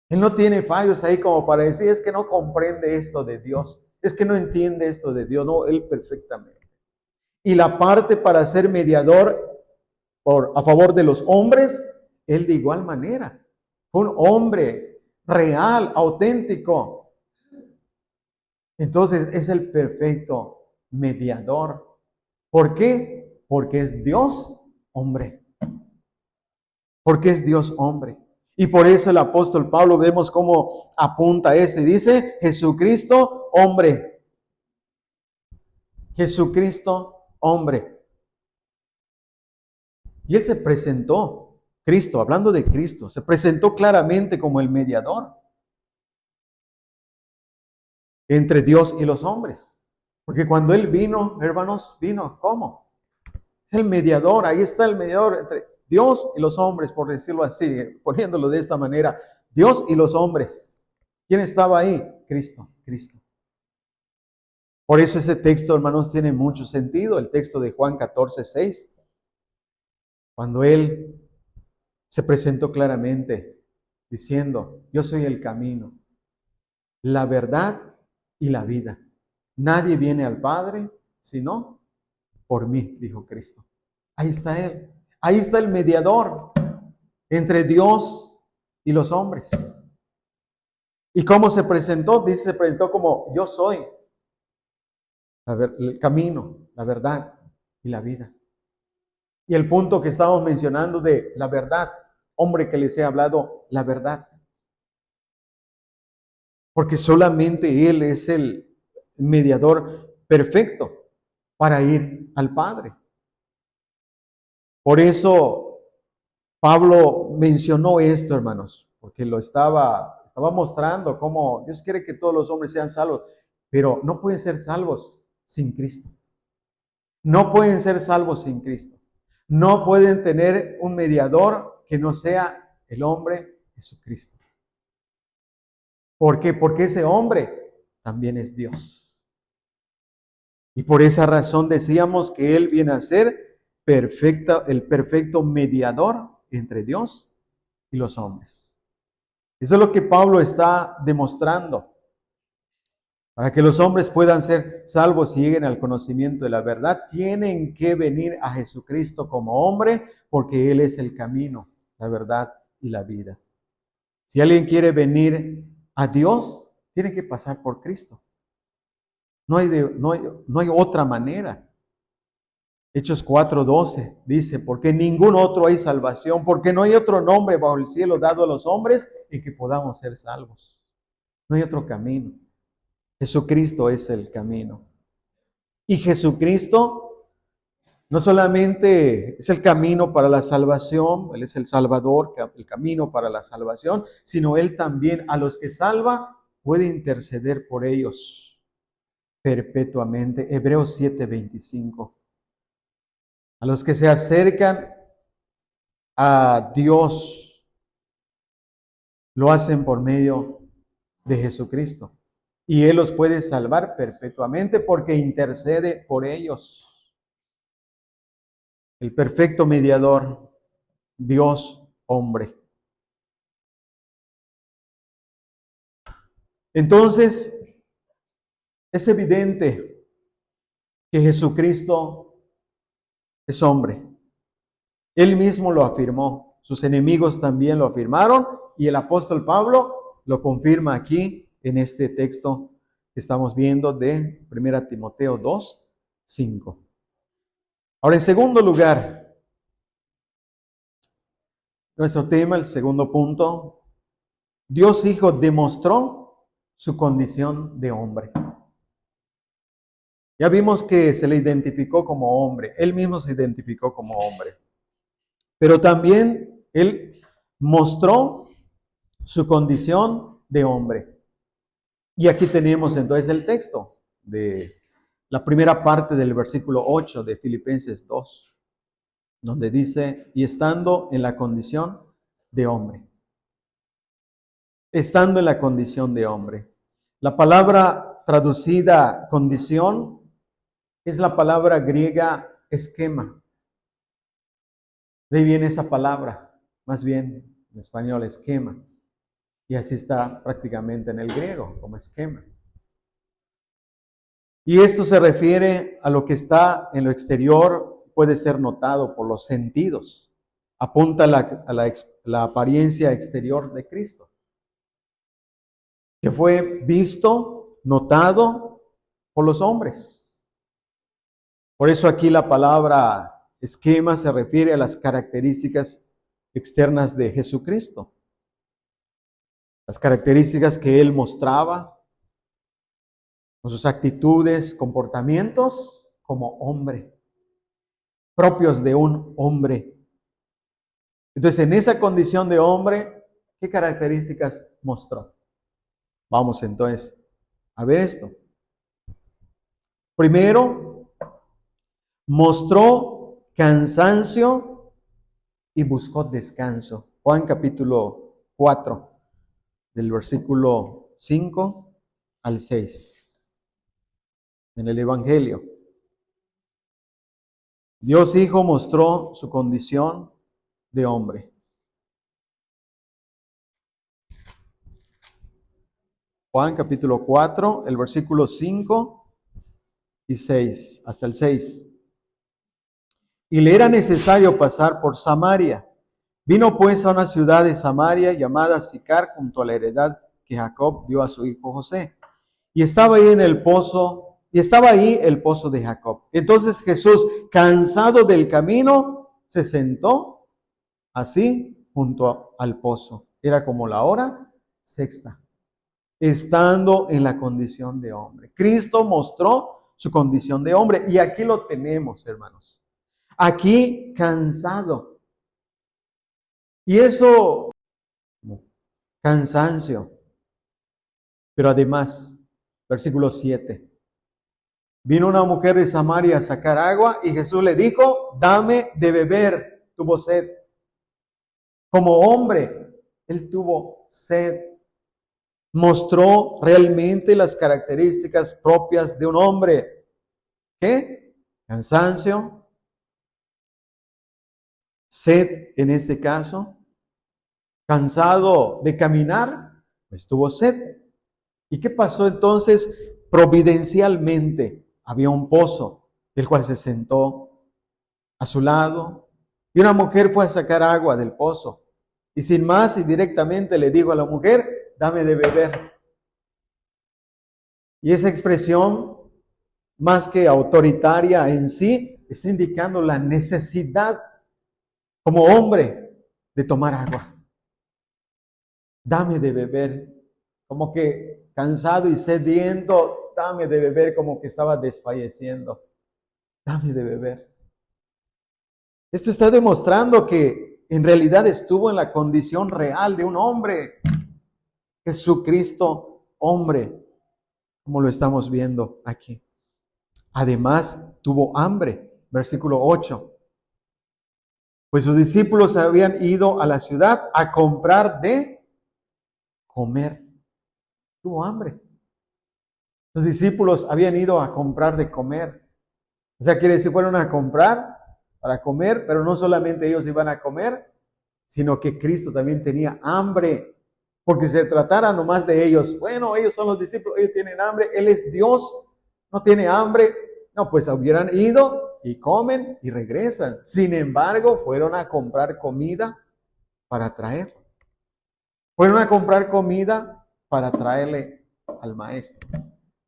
Él no tiene fallos ahí como para decir, es que no comprende esto de Dios. es que no entiende esto de Dios. No, Él perfectamente. Y la parte para ser mediador a favor de los hombres, Él de igual manera. Fue un hombre real, auténtico. Entonces es el perfecto mediador. ¿Por qué? Porque es Dios hombre. Porque es Dios hombre. Y por eso el apóstol Pablo vemos cómo apunta esto y dice, Jesucristo hombre. Jesucristo hombre. Y Él se presentó, Cristo, hablando de Cristo, se presentó claramente como el mediador entre Dios y los hombres. Porque cuando Él vino, hermanos, vino, ¿cómo? Es el mediador, ahí está el mediador entre Dios y los hombres, por decirlo así, poniéndolo de esta manera. Dios y los hombres. ¿Quién estaba ahí? Cristo, Cristo. Por eso ese texto, hermanos, tiene mucho sentido, el texto de Juan 14:6. Cuando Él se presentó claramente diciendo, yo soy el camino, la verdad y la vida. Nadie viene al Padre sino por mí, dijo Cristo. Ahí está Él. Ahí está el mediador entre Dios y los hombres. ¿Y cómo se presentó? Dice, se presentó como yo soy el camino, la verdad y la vida. Y el punto que estamos mencionando de la verdad, hombre que les he hablado la verdad. Porque solamente Él es el mediador perfecto para ir al Padre. Por eso Pablo mencionó esto, hermanos, porque lo estaba mostrando cómo Dios quiere que todos los hombres sean salvos, pero no pueden ser salvos sin Cristo. No pueden ser salvos sin Cristo. No pueden tener un mediador que no sea el hombre Jesucristo. ¿Por qué? Porque ese hombre también es Dios. Y por esa razón decíamos que Él viene a ser el perfecto mediador entre Dios y los hombres. Eso es lo que Pablo está demostrando. Para que los hombres puedan ser salvos y lleguen al conocimiento de la verdad, tienen que venir a Jesucristo como hombre, porque Él es el camino, la verdad y la vida. Si alguien quiere venir a Dios, tiene que pasar por Cristo. No hay otra manera. Hechos 4:12 dice, porque en ningún otro hay salvación, porque no hay otro nombre bajo el cielo dado a los hombres en que podamos ser salvos. No hay otro camino. Jesucristo es el camino. Y Jesucristo no solamente es el camino para la salvación, Él es el Salvador, el camino para la salvación, sino Él también a los que salva puede interceder por ellos perpetuamente. Hebreos 7:25. A los que se acercan a Dios lo hacen por medio de Jesucristo. Y Él los puede salvar perpetuamente porque intercede por ellos. El perfecto mediador, Dios hombre. Entonces, es evidente que Jesucristo es hombre. Él mismo lo afirmó. Sus enemigos también lo afirmaron y el apóstol Pablo lo confirma aquí en este texto que estamos viendo de 1 Timoteo 2:5. Ahora, en segundo lugar, nuestro tema, el segundo punto, Dios Hijo demostró su condición de hombre. Ya vimos que se le identificó como hombre, Él mismo se identificó como hombre, pero también Él mostró su condición de hombre. Y aquí tenemos entonces el texto de la primera parte del versículo 8 de Filipenses 2, donde dice, y estando en la condición de hombre. Estando en la condición de hombre. La palabra traducida condición es la palabra griega esquema. De ahí viene esa palabra, más bien en español esquema. Y así está prácticamente en el griego, como esquema. Y esto se refiere a lo que está en lo exterior, puede ser notado por los sentidos. Apunta la apariencia exterior de Cristo, que fue visto, notado por los hombres. Por eso aquí la palabra esquema se refiere a las características externas de Jesucristo. Las características que Él mostraba, con sus actitudes, comportamientos como hombre, propios de un hombre. Entonces, en esa condición de hombre, ¿qué características mostró? Vamos entonces a ver esto. Primero, mostró cansancio y buscó descanso. Juan capítulo 4, del versículo 5 al 6, en el Evangelio. Dios Hijo mostró su condición de hombre. Juan capítulo 4, el versículo 5 y 6, hasta el 6. Y le era necesario pasar por Samaria. Vino pues a una ciudad de Samaria llamada Sicar, junto a la heredad que Jacob dio a su hijo José. Y estaba ahí el pozo de Jacob. Entonces Jesús, cansado del camino, se sentó así junto al pozo. Era como la hora sexta, estando en la condición de hombre. Cristo mostró su condición de hombre y aquí lo tenemos, hermanos. Aquí cansado. Y eso, cansancio. Pero además, versículo 7. Vino una mujer de Samaria a sacar agua y Jesús le dijo, dame de beber. Tuvo sed. Como hombre, él tuvo sed. Mostró realmente las características propias de un hombre. ¿Qué? Cansancio, sed en este caso, cansado de caminar, pues tuvo sed. ¿Y qué pasó entonces? Providencialmente había un pozo, del cual se sentó a su lado, y una mujer fue a sacar agua del pozo. Y sin más y directamente le dijo a la mujer, dame de beber. Y esa expresión, más que autoritaria en sí, está indicando la necesidad como hombre de tomar agua. Dame de beber, como que cansado y sediento, dame de beber, como que estaba desfalleciendo. Dame de beber. Esto está demostrando que en realidad estuvo en la condición real de un hombre. Jesucristo, hombre, como lo estamos viendo aquí. Además, tuvo hambre. Versículo 8. Pues sus discípulos habían ido a la ciudad a comprar de comer. Tuvo hambre. Sus discípulos habían ido a comprar de comer. O sea, quiere decir, fueron a comprar para comer, pero no solamente ellos iban a comer, sino que Cristo también tenía hambre. Porque se tratara nomás de ellos. Bueno, ellos son los discípulos, ellos tienen hambre, Él es Dios, no tiene hambre. No, pues hubieran ido y comen y regresan. Sin embargo, fueron a comprar comida para traer. Fueron a comprar comida para traerle al Maestro,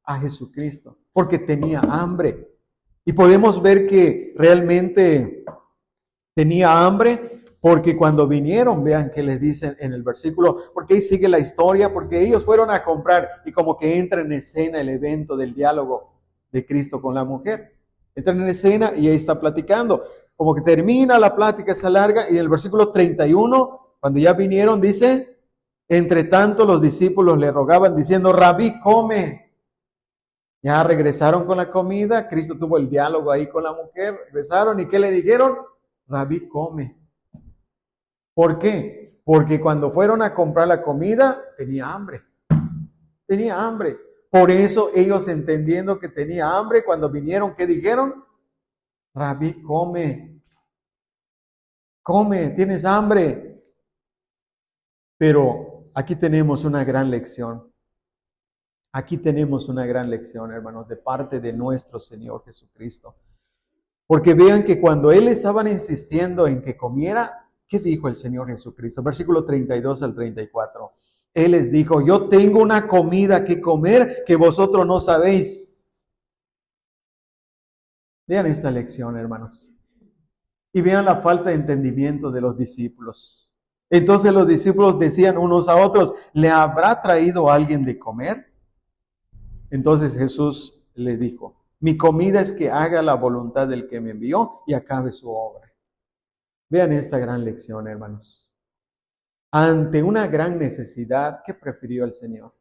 a Jesucristo, porque tenía hambre. Y podemos ver que realmente tenía hambre, porque cuando vinieron, vean que les dicen en el versículo, porque ahí sigue la historia, porque ellos fueron a comprar y como que entra en escena el evento del diálogo de Cristo con la mujer. Entran en escena y ahí está platicando. Como que termina la plática, esa larga, y en el versículo 31, cuando ya vinieron, dice, entre tanto los discípulos le rogaban diciendo, Rabí, come. Ya regresaron con la comida, Cristo tuvo el diálogo ahí con la mujer, regresaron y ¿qué le dijeron? Rabí, come. ¿Por qué? Porque cuando fueron a comprar la comida, tenía hambre. Tenía hambre. Por eso ellos, entendiendo que tenía hambre, cuando vinieron, ¿qué dijeron? Rabí, come. Come, tienes hambre. Pero aquí tenemos una gran lección. Aquí tenemos una gran lección, hermanos, de parte de nuestro Señor Jesucristo. Porque vean que cuando Él estaban insistiendo en que comiera, ¿qué dijo el Señor Jesucristo? Versículo 32 al 34. Él les dijo, yo tengo una comida que comer que vosotros no sabéis. Vean esta lección, hermanos. Y vean la falta de entendimiento de los discípulos. Entonces los discípulos decían unos a otros, ¿le habrá traído alguien de comer? Entonces Jesús les dijo, mi comida es que haga la voluntad del que me envió y acabe su obra. Vean esta gran lección, hermanos. Ante una gran necesidad, ¿qué prefirió el Señor?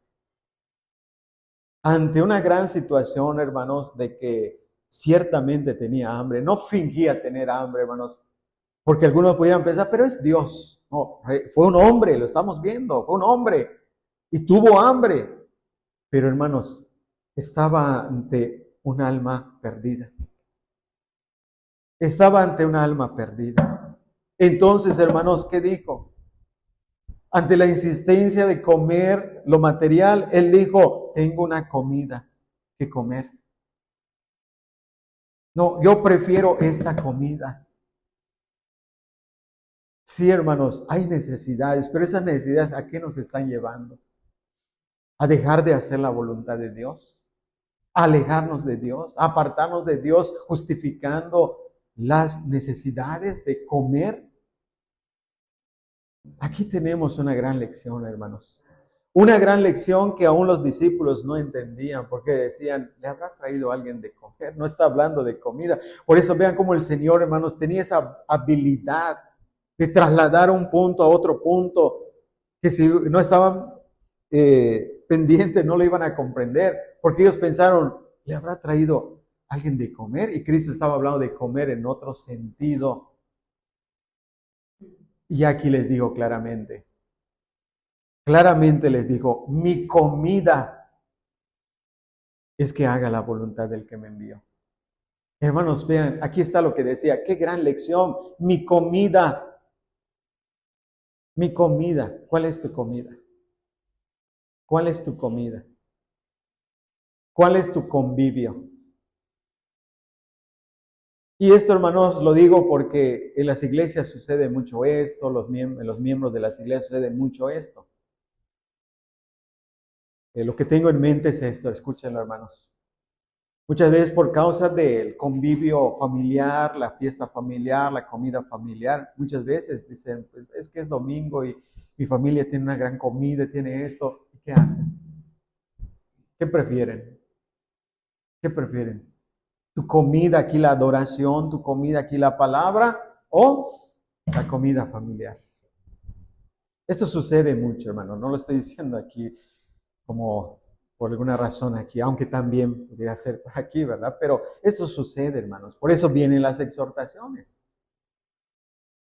Ante una gran situación, hermanos, de que ciertamente tenía hambre, no fingía tener hambre, hermanos, porque algunos pudieran pensar, pero es Dios. No, fue un hombre, lo estamos viendo, fue un hombre y tuvo hambre. Pero, hermanos, estaba ante un alma perdida. Estaba ante un alma perdida. Entonces, hermanos, ¿qué dijo? Ante la insistencia de comer lo material, Él dijo, tengo una comida que comer. No, yo prefiero esta comida. Sí, hermanos, hay necesidades, pero esas necesidades, ¿a qué nos están llevando? ¿A dejar de hacer la voluntad de Dios? ¿A alejarnos de Dios? ¿A apartarnos de Dios justificando las necesidades de comer? Aquí tenemos una gran lección, hermanos. Una gran lección que aún los discípulos no entendían, porque decían, ¿le habrá traído alguien de comer? No está hablando de comida. Por eso vean cómo el Señor, hermanos, tenía esa habilidad de trasladar un punto a otro punto, que si no estaban pendientes no lo iban a comprender, porque ellos pensaron, ¿le habrá traído alguien de comer? Y Cristo estaba hablando de comer en otro sentido. Y aquí les digo claramente les dijo, mi comida es que haga la voluntad del que me envió. Hermanos, vean, aquí está lo que decía, qué gran lección, mi comida. Mi comida, ¿cuál es tu comida? ¿Cuál es tu comida? ¿Cuál es tu convivio? Y esto, hermanos, lo digo porque en las iglesias sucede mucho esto, los miembros de las iglesias sucede mucho esto. Lo que tengo en mente es esto, escúchenlo, hermanos. Muchas veces por causa del convivio familiar, la fiesta familiar, la comida familiar, muchas veces dicen, pues es que es domingo y mi familia tiene una gran comida, tiene esto. ¿Y qué hacen? ¿Qué prefieren? ¿Qué prefieren? ¿Tu comida aquí la adoración, tu comida aquí la palabra o la comida familiar? Esto sucede mucho, hermano. No lo estoy diciendo aquí como por alguna razón aquí, aunque también pudiera ser por aquí, ¿verdad? Pero esto sucede, hermanos. Por eso vienen las exhortaciones.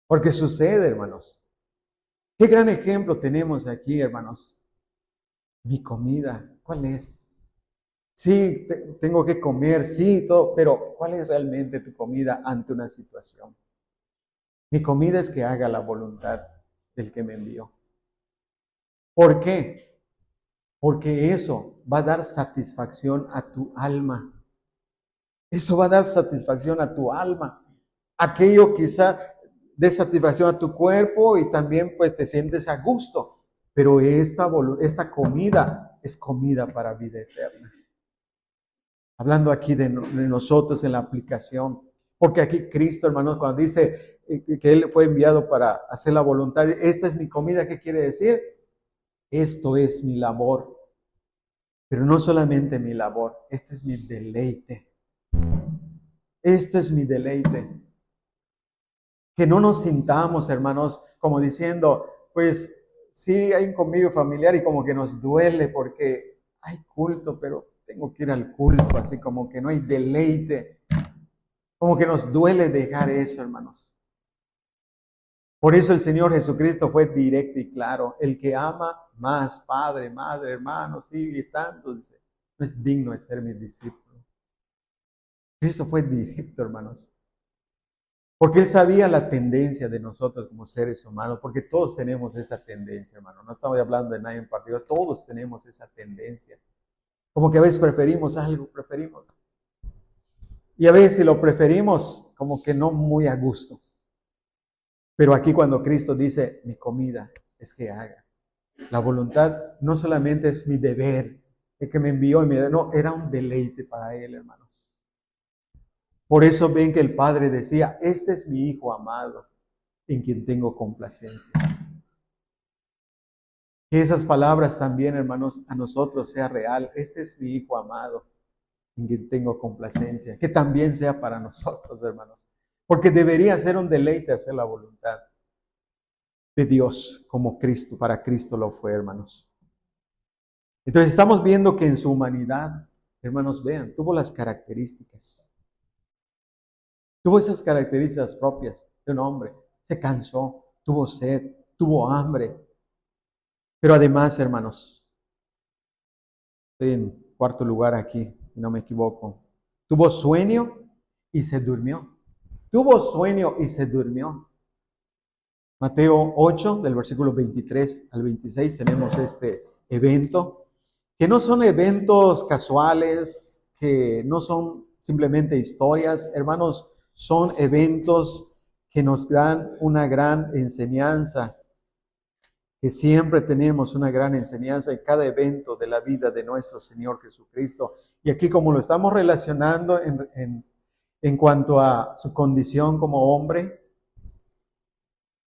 Porque sucede, hermanos. Qué gran ejemplo tenemos aquí, hermanos. Mi comida, ¿cuál es? Sí, tengo que comer, sí, todo, pero ¿cuál es realmente tu comida ante una situación? Mi comida es que haga la voluntad del que me envió. ¿Por qué? Porque eso va a dar satisfacción a tu alma. Eso va a dar satisfacción a tu alma. Aquello quizá dé satisfacción a tu cuerpo y también pues te sientes a gusto. Pero esta comida es comida para vida eterna. Hablando aquí de nosotros en la aplicación. Porque aquí Cristo, hermanos, cuando dice que Él fue enviado para hacer la voluntad, esta es mi comida, ¿qué quiere decir? Esto es mi labor. Pero no solamente mi labor, este es mi deleite. Esto es mi deleite. Que no nos sintamos, hermanos, como diciendo, pues sí hay un convivio familiar y como que nos duele porque hay culto, pero tengo que ir al culto, así como que no hay deleite. Como que nos duele dejar eso, hermanos. Por eso el Señor Jesucristo fue directo y claro. El que ama más, padre, madre, hermano, sigue tanto, dice, no es digno de ser mi discípulo. Cristo fue directo, hermanos. Porque Él sabía la tendencia de nosotros como seres humanos, porque todos tenemos esa tendencia, hermano. No estamos hablando de nadie en particular, todos tenemos esa tendencia. Como que a veces preferimos algo, y a veces lo preferimos como que no muy a gusto. Pero aquí cuando Cristo dice, mi comida es que haga. La voluntad no solamente es mi deber, el que me envió, no, era un deleite para él, hermanos. Por eso ven que el Padre decía, este es mi Hijo amado, en quien tengo complacencia. Que esas palabras también, hermanos, a nosotros sea real. Este es mi Hijo amado, en quien tengo complacencia. Que también sea para nosotros, hermanos. Porque debería ser un deleite hacer la voluntad de Dios como Cristo, para Cristo lo fue, hermanos. Entonces estamos viendo que en su humanidad, hermanos, vean, tuvo las características. Tuvo esas características propias de un hombre. Se cansó, tuvo sed, tuvo hambre. Pero además, hermanos, estoy en cuarto lugar aquí, si no me equivoco. Tuvo sueño y se durmió. Tuvo sueño y se durmió. Mateo 8, del versículo 23 al 26, tenemos este evento, que no son eventos casuales, que no son simplemente historias, hermanos, son eventos que nos dan una gran enseñanza, que siempre tenemos una gran enseñanza en cada evento de la vida de nuestro Señor Jesucristo. Y aquí como lo estamos relacionando en cuanto a su condición como hombre,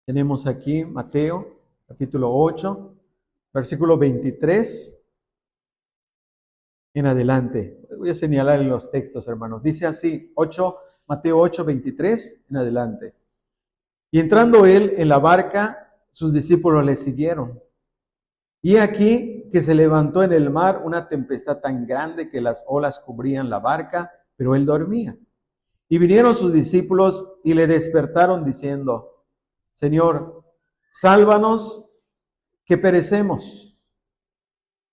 tenemos aquí Mateo, capítulo 8, versículo 23 en adelante. Voy a señalar en los textos, hermanos. Dice así, Mateo 8, 23 en adelante. Y entrando él en la barca, sus discípulos le siguieron. Y aquí que se levantó en el mar una tempestad tan grande que las olas cubrían la barca, pero él dormía. Y vinieron sus discípulos y le despertaron diciendo, Señor, sálvanos que perecemos.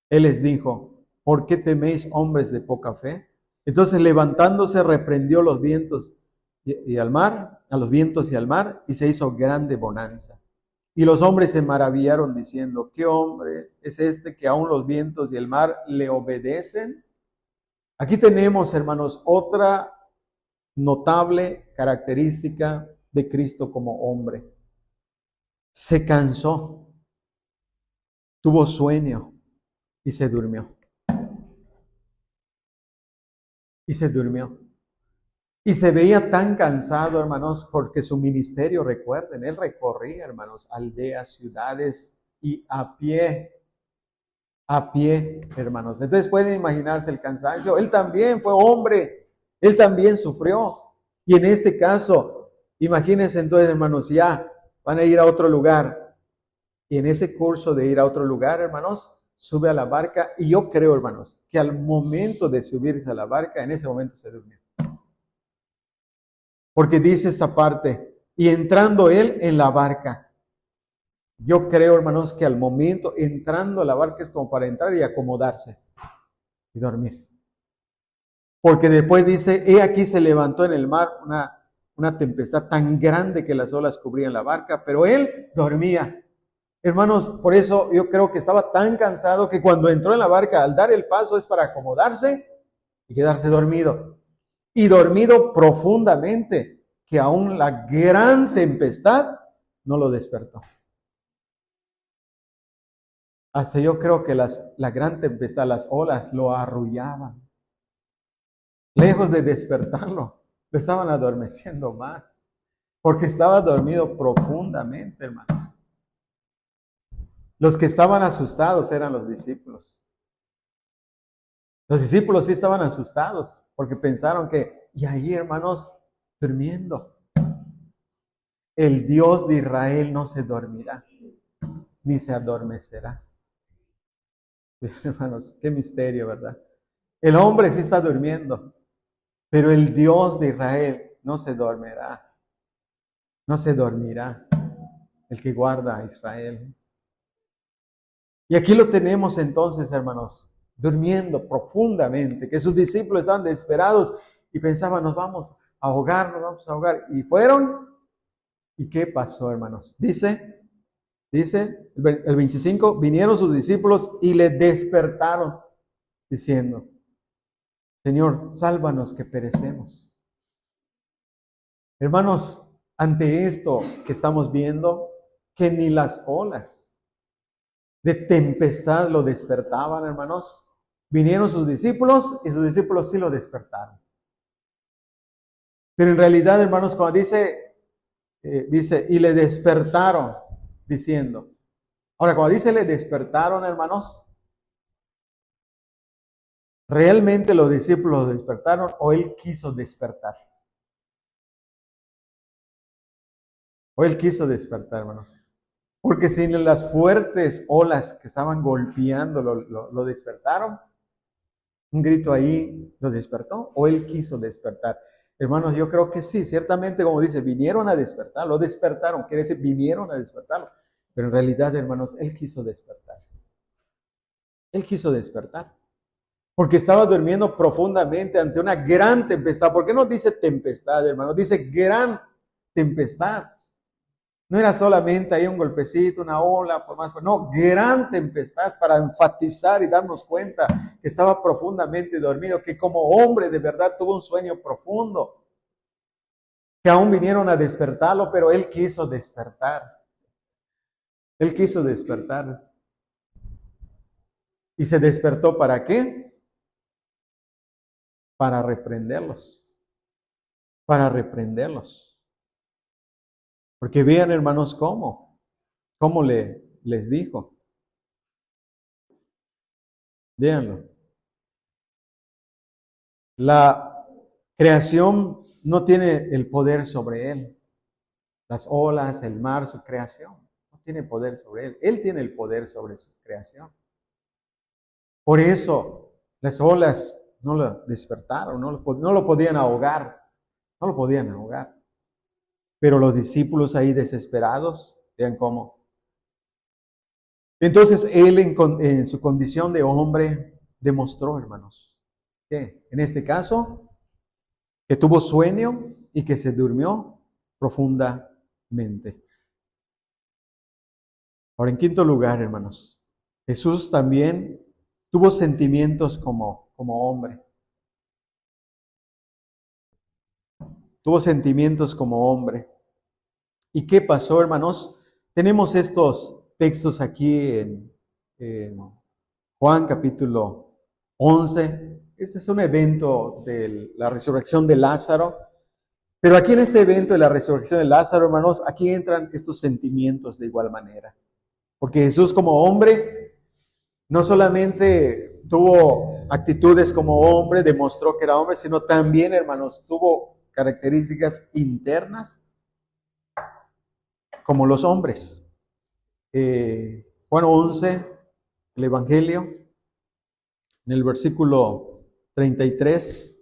Él les dijo, ¿por qué teméis, hombres de poca fe? Entonces levantándose reprendió los vientos y al mar, a los vientos y al mar, y se hizo grande bonanza. Y los hombres se maravillaron diciendo, ¿qué hombre es este que aún los vientos y el mar le obedecen? Aquí tenemos, hermanos, otra notable característica de Cristo como hombre. Se cansó, tuvo sueño y se durmió. Y se durmió. Y se veía tan cansado, hermanos, porque su ministerio, recuerden, él recorría, hermanos, aldeas, ciudades y a pie, hermanos. Entonces pueden imaginarse el cansancio. Él también fue hombre, él también sufrió. Y en este caso, imagínense entonces, hermanos, ya van a ir a otro lugar. Y en ese curso de ir a otro lugar, hermanos, sube a la barca. Y yo creo, hermanos, que al momento de subirse a la barca, en ese momento se durmió. Porque dice esta parte, y entrando él en la barca. Yo creo, hermanos, que al momento, entrando a la barca es como para entrar y acomodarse y dormir. Porque después dice, he aquí se levantó en el mar una tempestad tan grande que las olas cubrían la barca, pero él dormía. Hermanos, por eso yo creo que estaba tan cansado que cuando entró en la barca, al dar el paso es para acomodarse y quedarse dormido. Y dormido profundamente, que aún la gran tempestad no lo despertó. Hasta yo creo que la gran tempestad, las olas, lo arrullaban. Lejos de despertarlo, lo estaban adormeciendo más, porque estaba dormido profundamente, hermanos. Los que estaban asustados eran los discípulos. Los discípulos sí estaban asustados, porque pensaron que, y ahí, hermanos, durmiendo. El Dios de Israel no se dormirá, ni se adormecerá. Hermanos, qué misterio, ¿verdad? El hombre sí está durmiendo, pero el Dios de Israel no se dormirá. No se dormirá el que guarda a Israel. Y aquí lo tenemos entonces, hermanos, durmiendo profundamente, que sus discípulos estaban desesperados y pensaban, nos vamos a ahogar, nos vamos a ahogar. Y fueron, ¿y qué pasó, hermanos? Dice el 25, vinieron sus discípulos y le despertaron. diciendo, Señor, sálvanos que perecemos. Hermanos, ante esto que estamos viendo, que ni las olas de tempestad lo despertaban, hermanos, vinieron sus discípulos y sus discípulos sí lo despertaron. Pero en realidad, hermanos, cuando dice, y le despertaron, diciendo. Ahora, cuando dice le despertaron, hermanos, ¿realmente los discípulos despertaron o él quiso despertar? O él quiso despertar, hermanos. Porque si las fuertes olas que estaban golpeando lo despertaron, un grito ahí lo despertó, o él quiso despertar. Hermanos, yo creo que sí, ciertamente como dice, vinieron a despertar, lo despertaron, quiere decir, vinieron a despertarlo. Pero en realidad, hermanos, él quiso despertar. Él quiso despertar. Porque estaba durmiendo profundamente ante una gran tempestad. ¿Por qué no dice tempestad, hermanos? Dice gran tempestad. No era solamente ahí un golpecito, una ola, por más, no, gran tempestad para enfatizar y darnos cuenta que estaba profundamente dormido, que como hombre de verdad tuvo un sueño profundo, que aún vinieron a despertarlo, pero él quiso despertar. Él quiso despertar. ¿Y se despertó para qué? Para reprenderlos. Para reprenderlos. Porque vean, hermanos, cómo les dijo. Véanlo. La creación no tiene el poder sobre él. Las olas, el mar, su creación, no tiene poder sobre él. Él tiene el poder sobre su creación. Por eso las olas no lo despertaron, no lo podían ahogar. No lo podían ahogar. Pero los discípulos ahí desesperados, vean cómo. Entonces él en su condición de hombre demostró, hermanos, que en este caso, que tuvo sueño y que se durmió profundamente. Ahora, en quinto lugar, hermanos, Jesús también tuvo sentimientos como hombre. Tuvo sentimientos como hombre. ¿Y qué pasó, hermanos? Tenemos estos textos aquí en Juan capítulo 11. Este es un evento de la resurrección de Lázaro. Pero aquí en este evento de la resurrección de Lázaro, hermanos, aquí entran estos sentimientos de igual manera. Porque Jesús como hombre no solamente tuvo actitudes como hombre, demostró que era hombre, sino también, hermanos, tuvo características internas como los hombres. Juan 11, el Evangelio, en el versículo 33,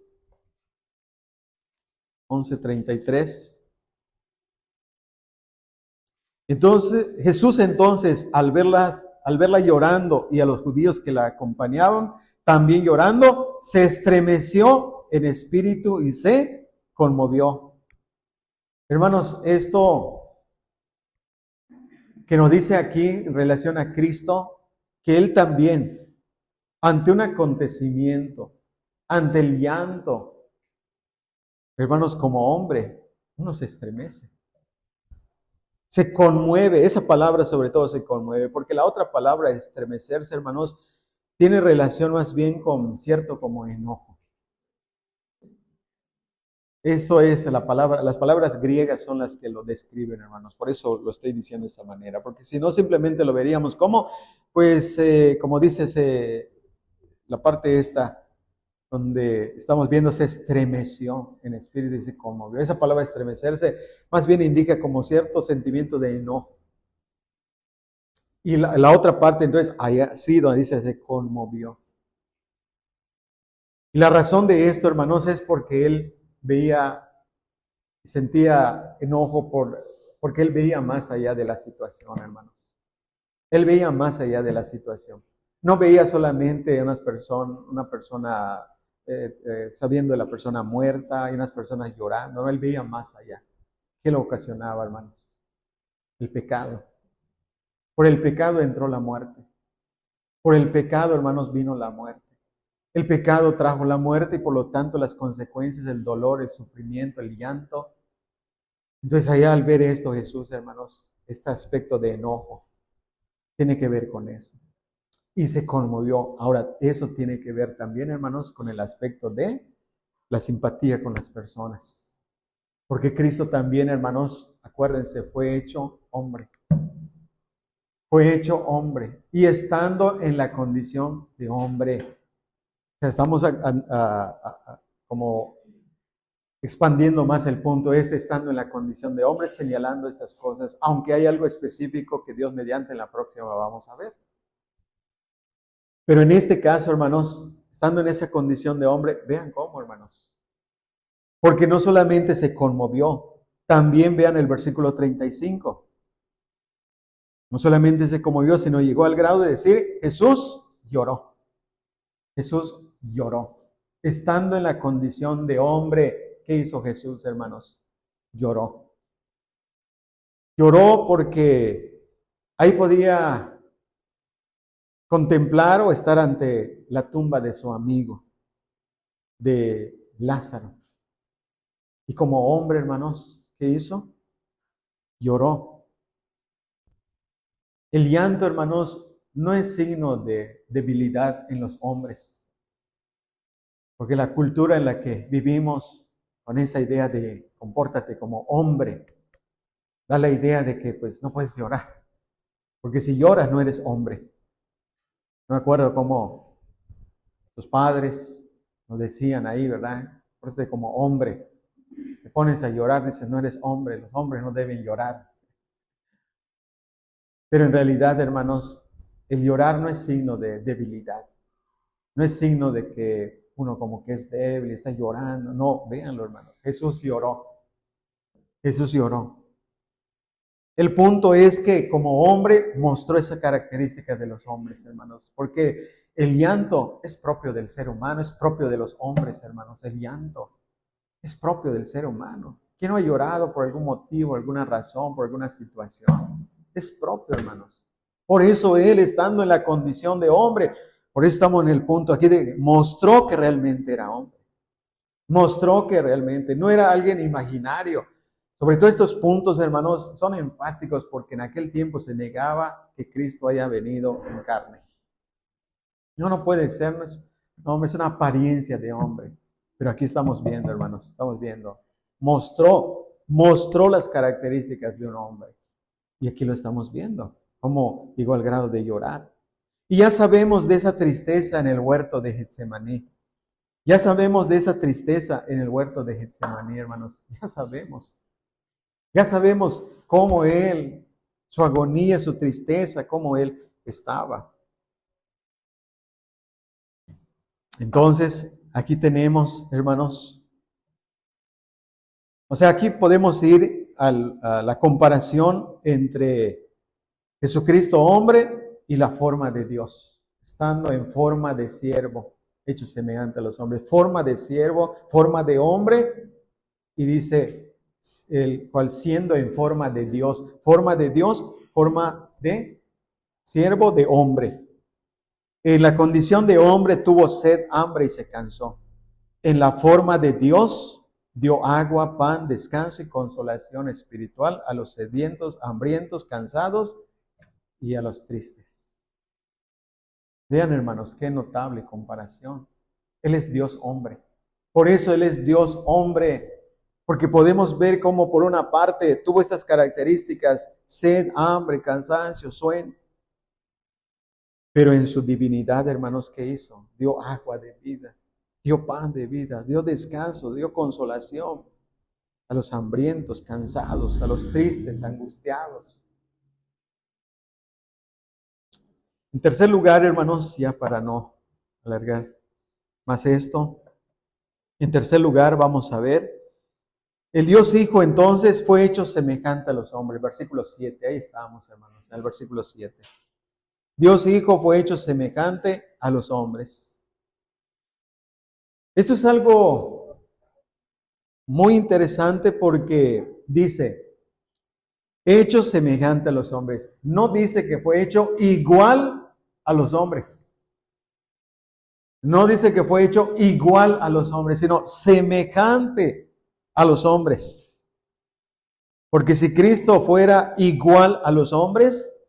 11:33. Entonces, Jesús entonces, al verla llorando y a los judíos que la acompañaban, también llorando, se estremeció en espíritu y se conmovió. Hermanos, esto que nos dice aquí en relación a Cristo, que Él también, ante un acontecimiento, ante el llanto, hermanos, como hombre, uno se estremece. Se conmueve, esa palabra sobre todo se conmueve, porque la otra palabra, estremecerse, hermanos, tiene relación más bien con cierto como enojo. Esto es la palabra, las palabras griegas son las que lo describen, hermanos. Por eso lo estoy diciendo de esta manera, porque si no simplemente lo veríamos como, pues, como dice la parte esta, donde estamos viendo se estremeció en espíritu y se conmovió. Esa palabra estremecerse más bien indica como cierto sentimiento de enojo. Y la otra parte, entonces, allá sí, donde dice se conmovió. Y la razón de esto, hermanos, es porque él sentía enojo porque él veía más allá de la situación, hermanos. Él veía más allá de la situación. No veía solamente una persona sabiendo de la persona muerta y unas personas llorando. No, él veía más allá. ¿Qué lo ocasionaba, hermanos? El pecado. Por el pecado entró la muerte. Por el pecado, hermanos, vino la muerte. El pecado trajo la muerte y por lo tanto las consecuencias, el dolor, el sufrimiento, el llanto. Entonces allá al ver esto Jesús, hermanos, este aspecto de enojo, tiene que ver con eso. Y se conmovió. Ahora, eso tiene que ver también, hermanos, con el aspecto de la simpatía con las personas. Porque Cristo también, hermanos, acuérdense, fue hecho hombre. Fue hecho hombre. Y estando en la condición de hombre. O sea, estamos como expandiendo más el punto, es estando en la condición de hombre, señalando estas cosas, aunque hay algo específico que Dios mediante en la próxima vamos a ver. Pero en este caso, hermanos, estando en esa condición de hombre, vean cómo, hermanos. Porque no solamente se conmovió, también vean el versículo 35. No solamente se conmovió, sino llegó al grado de decir, Jesús lloró. Jesús lloró. Estando en la condición de hombre, ¿qué hizo Jesús, hermanos? Lloró. Lloró porque ahí podía contemplar o estar ante la tumba de su amigo, de Lázaro. Y como hombre, hermanos, ¿qué hizo? Lloró. El llanto, hermanos, no es signo de debilidad en los hombres. Porque la cultura en la que vivimos, con esa idea de compórtate como hombre, da la idea de que pues no puedes llorar. Porque si lloras no eres hombre. No me acuerdo cómo tus padres nos decían ahí, ¿verdad? Compórtate como hombre. Te pones a llorar, dices, no eres hombre. Los hombres no deben llorar. Pero en realidad, hermanos, el llorar no es signo de debilidad. No es signo de que uno como que es débil, está llorando. No, véanlo, hermanos. Jesús lloró. Jesús lloró. El punto es que como hombre mostró esa característica de los hombres, hermanos. Porque el llanto es propio del ser humano, es propio de los hombres, hermanos. El llanto es propio del ser humano. ¿Quién no ha llorado por algún motivo, alguna razón, por alguna situación? Es propio, hermanos. Por eso él, estando en la condición de hombre, por eso estamos en el punto aquí de mostró que realmente era hombre. Mostró que realmente no era alguien imaginario. Sobre todo estos puntos, hermanos, son enfáticos porque en aquel tiempo se negaba que Cristo haya venido en carne. No puede ser, no, es una apariencia de hombre. Pero aquí estamos viendo, hermanos, estamos viendo. Mostró las características de un hombre. Y aquí lo estamos viendo, cómo llegó al grado de llorar. Y ya sabemos de esa tristeza en el huerto de Getsemaní. Ya sabemos de esa tristeza en el huerto de Getsemaní, hermanos. Ya sabemos. Ya sabemos cómo él, su agonía, su tristeza, cómo él estaba. Entonces, aquí tenemos, hermanos, o sea, aquí podemos ir a la comparación entre Jesucristo hombre y la forma de Dios, estando en forma de siervo, hecho semejante a los hombres, forma de siervo, forma de hombre, y dice, el cual siendo en forma de Dios, forma de siervo, de hombre. En la condición de hombre tuvo sed, hambre y se cansó. En la forma de Dios dio agua, pan, descanso y consolación espiritual a los sedientos, hambrientos, cansados y a los tristes. Vean, hermanos, qué notable comparación. Él es Dios hombre. Por eso Él es Dios hombre. Porque podemos ver cómo por una parte tuvo estas características, sed, hambre, cansancio, sueño. Pero en su divinidad, hermanos, ¿qué hizo? Dio agua de vida, dio pan de vida, dio descanso, dio consolación a los hambrientos, cansados, a los tristes, angustiados. En tercer lugar, hermanos, ya para no alargar más esto, en tercer lugar vamos a ver, el Dios Hijo entonces fue hecho semejante a los hombres. Versículo 7, ahí estamos, hermanos, en el versículo 7. Dios Hijo fue hecho semejante a los hombres. Esto es algo muy interesante porque dice, hecho semejante a los hombres. No dice que fue hecho igual a los hombres. No dice que fue hecho igual a los hombres, sino semejante a los hombres. Porque si Cristo fuera igual a los hombres,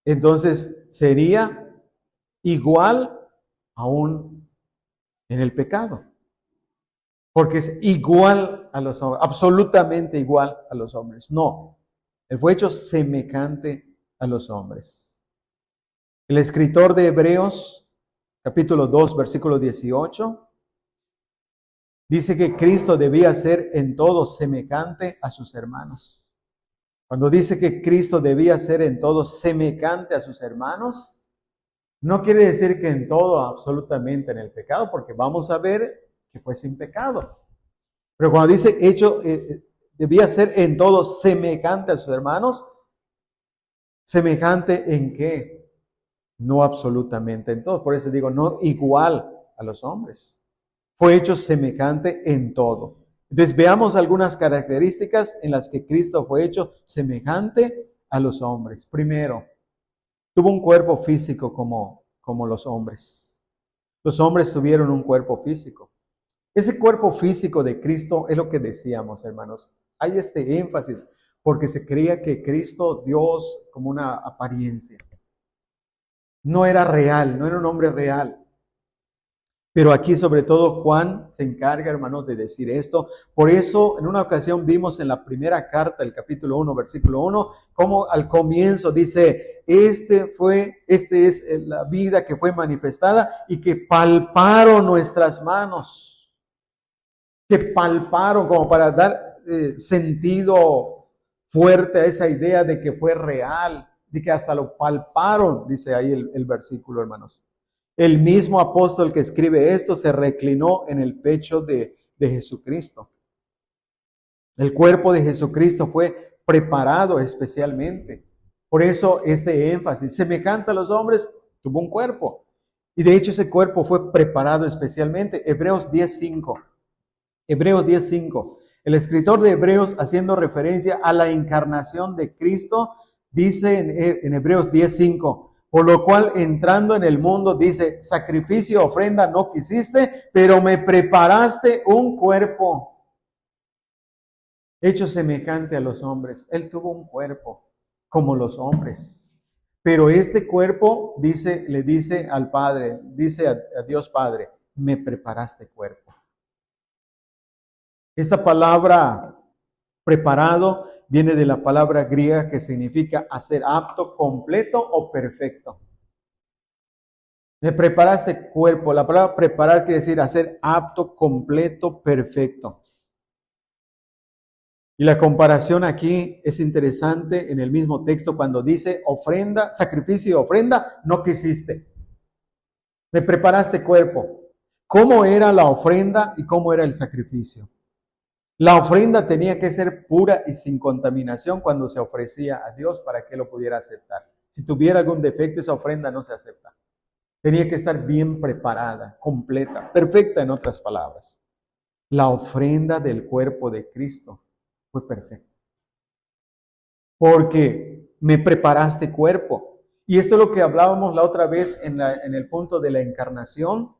entonces sería igual aún en el pecado. Porque es igual a los hombres, absolutamente igual a los hombres. No, Él fue hecho semejante a los hombres. El escritor de Hebreos, capítulo 2, versículo 18, dice que Cristo debía ser en todo semejante a sus hermanos. Cuando dice que Cristo debía ser en todo semejante a sus hermanos, no quiere decir que en todo absolutamente en el pecado, porque vamos a ver que fue sin pecado. Pero cuando dice hecho, debía ser en todo semejante a sus hermanos, ¿semejante en qué? No absolutamente en todo. Por eso digo, no igual a los hombres. Fue hecho semejante en todo. Entonces veamos algunas características en las que Cristo fue hecho semejante a los hombres. Primero, tuvo un cuerpo físico como los hombres. Los hombres tuvieron un cuerpo físico. Ese cuerpo físico de Cristo es lo que decíamos, hermanos. Hay este énfasis porque se creía que Cristo, Dios, como una apariencia. No era real, no era un hombre real. Pero aquí sobre todo Juan se encarga, hermanos, de decir esto. Por eso en una ocasión vimos en la primera carta, el capítulo 1, versículo 1, como al comienzo dice, este es la vida que fue manifestada y que palparon nuestras manos. Que palparon como para dar sentido fuerte a esa idea de que fue real, de que hasta lo palparon, dice ahí el versículo, hermanos. El mismo apóstol que escribe esto se reclinó en el pecho de Jesucristo. El cuerpo de Jesucristo fue preparado especialmente. Por eso este énfasis, semejante a los hombres, tuvo un cuerpo. Y de hecho ese cuerpo fue preparado especialmente. Hebreos 10:5. Hebreos 10:5. El escritor de Hebreos, haciendo referencia a la encarnación de Cristo, dice en Hebreos 10:5, por lo cual entrando en el mundo, dice, sacrificio, ofrenda no quisiste, pero me preparaste un cuerpo hecho semejante a los hombres. Él tuvo un cuerpo como los hombres. Pero este cuerpo le dice al Padre, dice a Dios Padre, me preparaste cuerpo. Esta palabra preparado viene de la palabra griega que significa hacer apto, completo o perfecto. Me preparaste cuerpo. La palabra preparar quiere decir hacer apto, completo, perfecto. Y la comparación aquí es interesante en el mismo texto cuando dice ofrenda, sacrificio y ofrenda, no quisiste. Me preparaste cuerpo. ¿Cómo era la ofrenda y cómo era el sacrificio? La ofrenda tenía que ser pura y sin contaminación cuando se ofrecía a Dios para que lo pudiera aceptar. Si tuviera algún defecto, esa ofrenda no se acepta. Tenía que estar bien preparada, completa, perfecta en otras palabras. La ofrenda del cuerpo de Cristo fue perfecta. Porque me preparaste cuerpo. Y esto es lo que hablábamos la otra vez en el punto de la encarnación,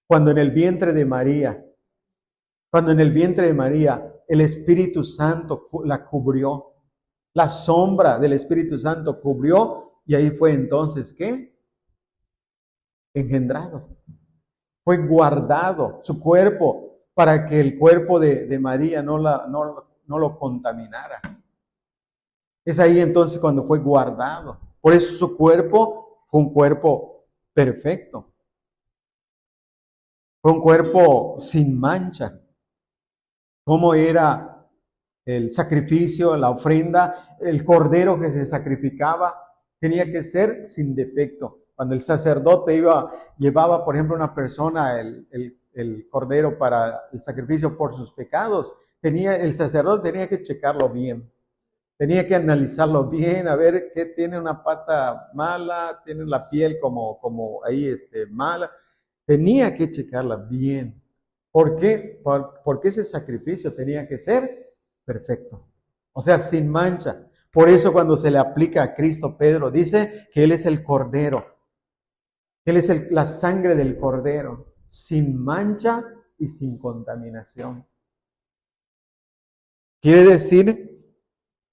cuando en el vientre de María, el Espíritu Santo la cubrió. La sombra del Espíritu Santo cubrió y ahí fue entonces, ¿qué? Engendrado. Fue guardado su cuerpo para que el cuerpo de María no lo contaminara. Es ahí entonces cuando fue guardado. Por eso su cuerpo fue un cuerpo perfecto. Fue un cuerpo sin mancha. ¿Cómo era el sacrificio, la ofrenda? El cordero que se sacrificaba tenía que ser sin defecto. Cuando el sacerdote llevaba, por ejemplo, una persona el cordero para el sacrificio por sus pecados, el sacerdote tenía que checarlo bien. Tenía que analizarlo bien, a ver qué tiene una pata mala, tiene la piel como ahí mala. Tenía que checarla bien. ¿Por qué? Porque ese sacrificio tenía que ser perfecto. O sea, sin mancha. Por eso cuando se le aplica a Cristo, Pedro dice que Él es el Cordero. Él es la sangre del Cordero, sin mancha y sin contaminación. Quiere decir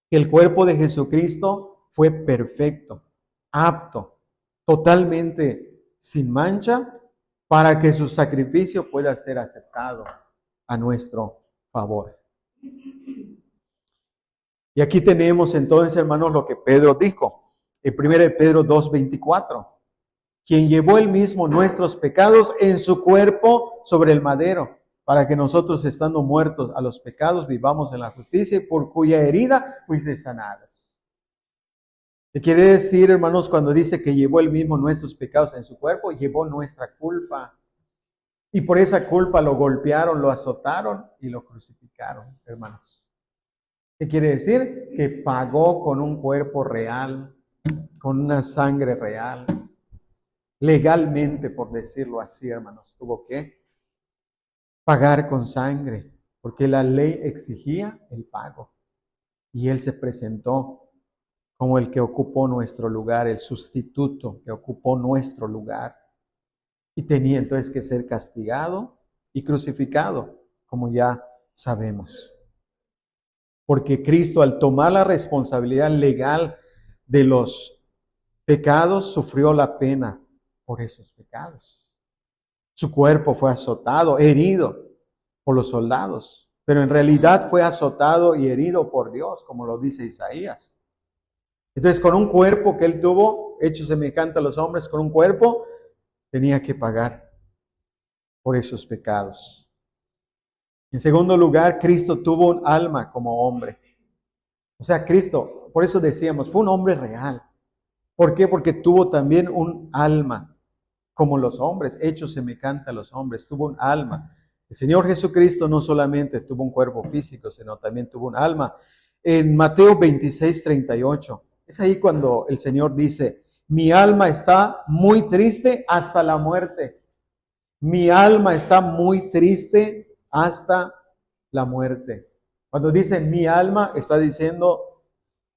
que el cuerpo de Jesucristo fue perfecto, apto, totalmente sin mancha, para que su sacrificio pueda ser aceptado a nuestro favor. Y aquí tenemos entonces, hermanos, lo que Pedro dijo en 1 Pedro 2:24. Quien llevó él mismo nuestros pecados en su cuerpo sobre el madero, para que nosotros, estando muertos a los pecados, vivamos en la justicia, y por cuya herida fuiste sanados. ¿Qué quiere decir, hermanos, cuando dice que llevó él mismo nuestros pecados en su cuerpo? Llevó nuestra culpa. Y por esa culpa lo golpearon, lo azotaron y lo crucificaron, hermanos. ¿Qué quiere decir? Que pagó con un cuerpo real, con una sangre real. Legalmente, por decirlo así, hermanos, tuvo que pagar con sangre, porque la ley exigía el pago. Y él se presentó como el que ocupó nuestro lugar, el sustituto que ocupó nuestro lugar. Y tenía entonces que ser castigado y crucificado, como ya sabemos. Porque Cristo, al tomar la responsabilidad legal de los pecados, sufrió la pena por esos pecados. Su cuerpo fue azotado, herido por los soldados, pero en realidad fue azotado y herido por Dios, como lo dice Isaías. Entonces, con un cuerpo que él tuvo, hecho semejante a los hombres, con un cuerpo, tenía que pagar por esos pecados. En segundo lugar, Cristo tuvo un alma como hombre. O sea, Cristo, por eso decíamos, fue un hombre real. ¿Por qué? Porque tuvo también un alma, como los hombres, hecho semejante a los hombres, tuvo un alma. El Señor Jesucristo no solamente tuvo un cuerpo físico, sino también tuvo un alma. En Mateo 26:38, es ahí cuando el Señor dice, mi alma está muy triste hasta la muerte. Mi alma está muy triste hasta la muerte. Cuando dice mi alma, está diciendo,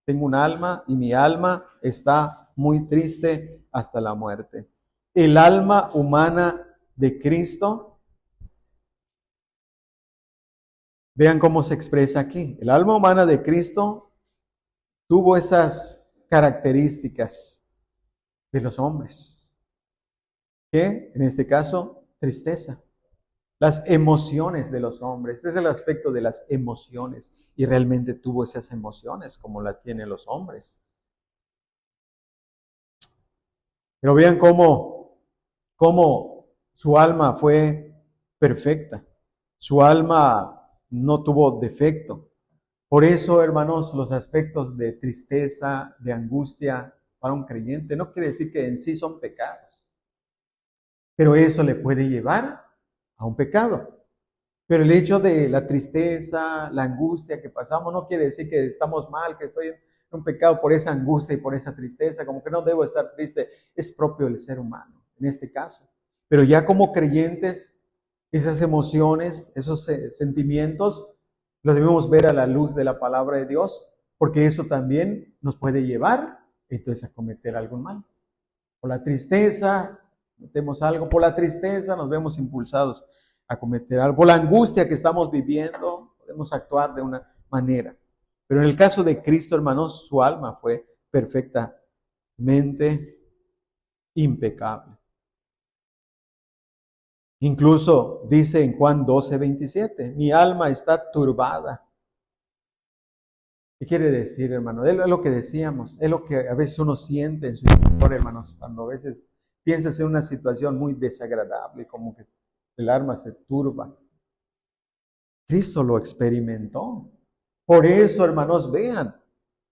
tengo un alma y mi alma está muy triste hasta la muerte. El alma humana de Cristo, vean cómo se expresa aquí. El alma humana de Cristo tuvo esas características de los hombres. ¿Qué? En este caso, tristeza. Las emociones de los hombres. Este es el aspecto de las emociones. Y realmente tuvo esas emociones como la tienen los hombres. Pero vean cómo su alma fue perfecta. Su alma no tuvo defecto. Por eso, hermanos, los aspectos de tristeza, de angustia para un creyente no quiere decir que en sí son pecados. Pero eso le puede llevar a un pecado. Pero el hecho de la tristeza, la angustia que pasamos, no quiere decir que estamos mal, que estoy en un pecado por esa angustia y por esa tristeza, como que no debo estar triste. Es propio del ser humano, en este caso. Pero ya como creyentes, esas emociones, esos sentimientos, los debemos ver a la luz de la palabra de Dios, porque eso también nos puede llevar entonces a cometer algún mal. Por la tristeza, metemos algo, por la tristeza nos vemos impulsados a cometer algo. Por la angustia que estamos viviendo, podemos actuar de una manera. Pero en el caso de Cristo, hermanos, su alma fue perfectamente impecable. Incluso dice en Juan 12:27, mi alma está turbada. ¿Qué quiere decir, hermano? Es lo que decíamos, es lo que a veces uno siente en su interior, hermanos, cuando a veces piensas en una situación muy desagradable, como que el alma se turba. Cristo lo experimentó. Por eso, hermanos, vean,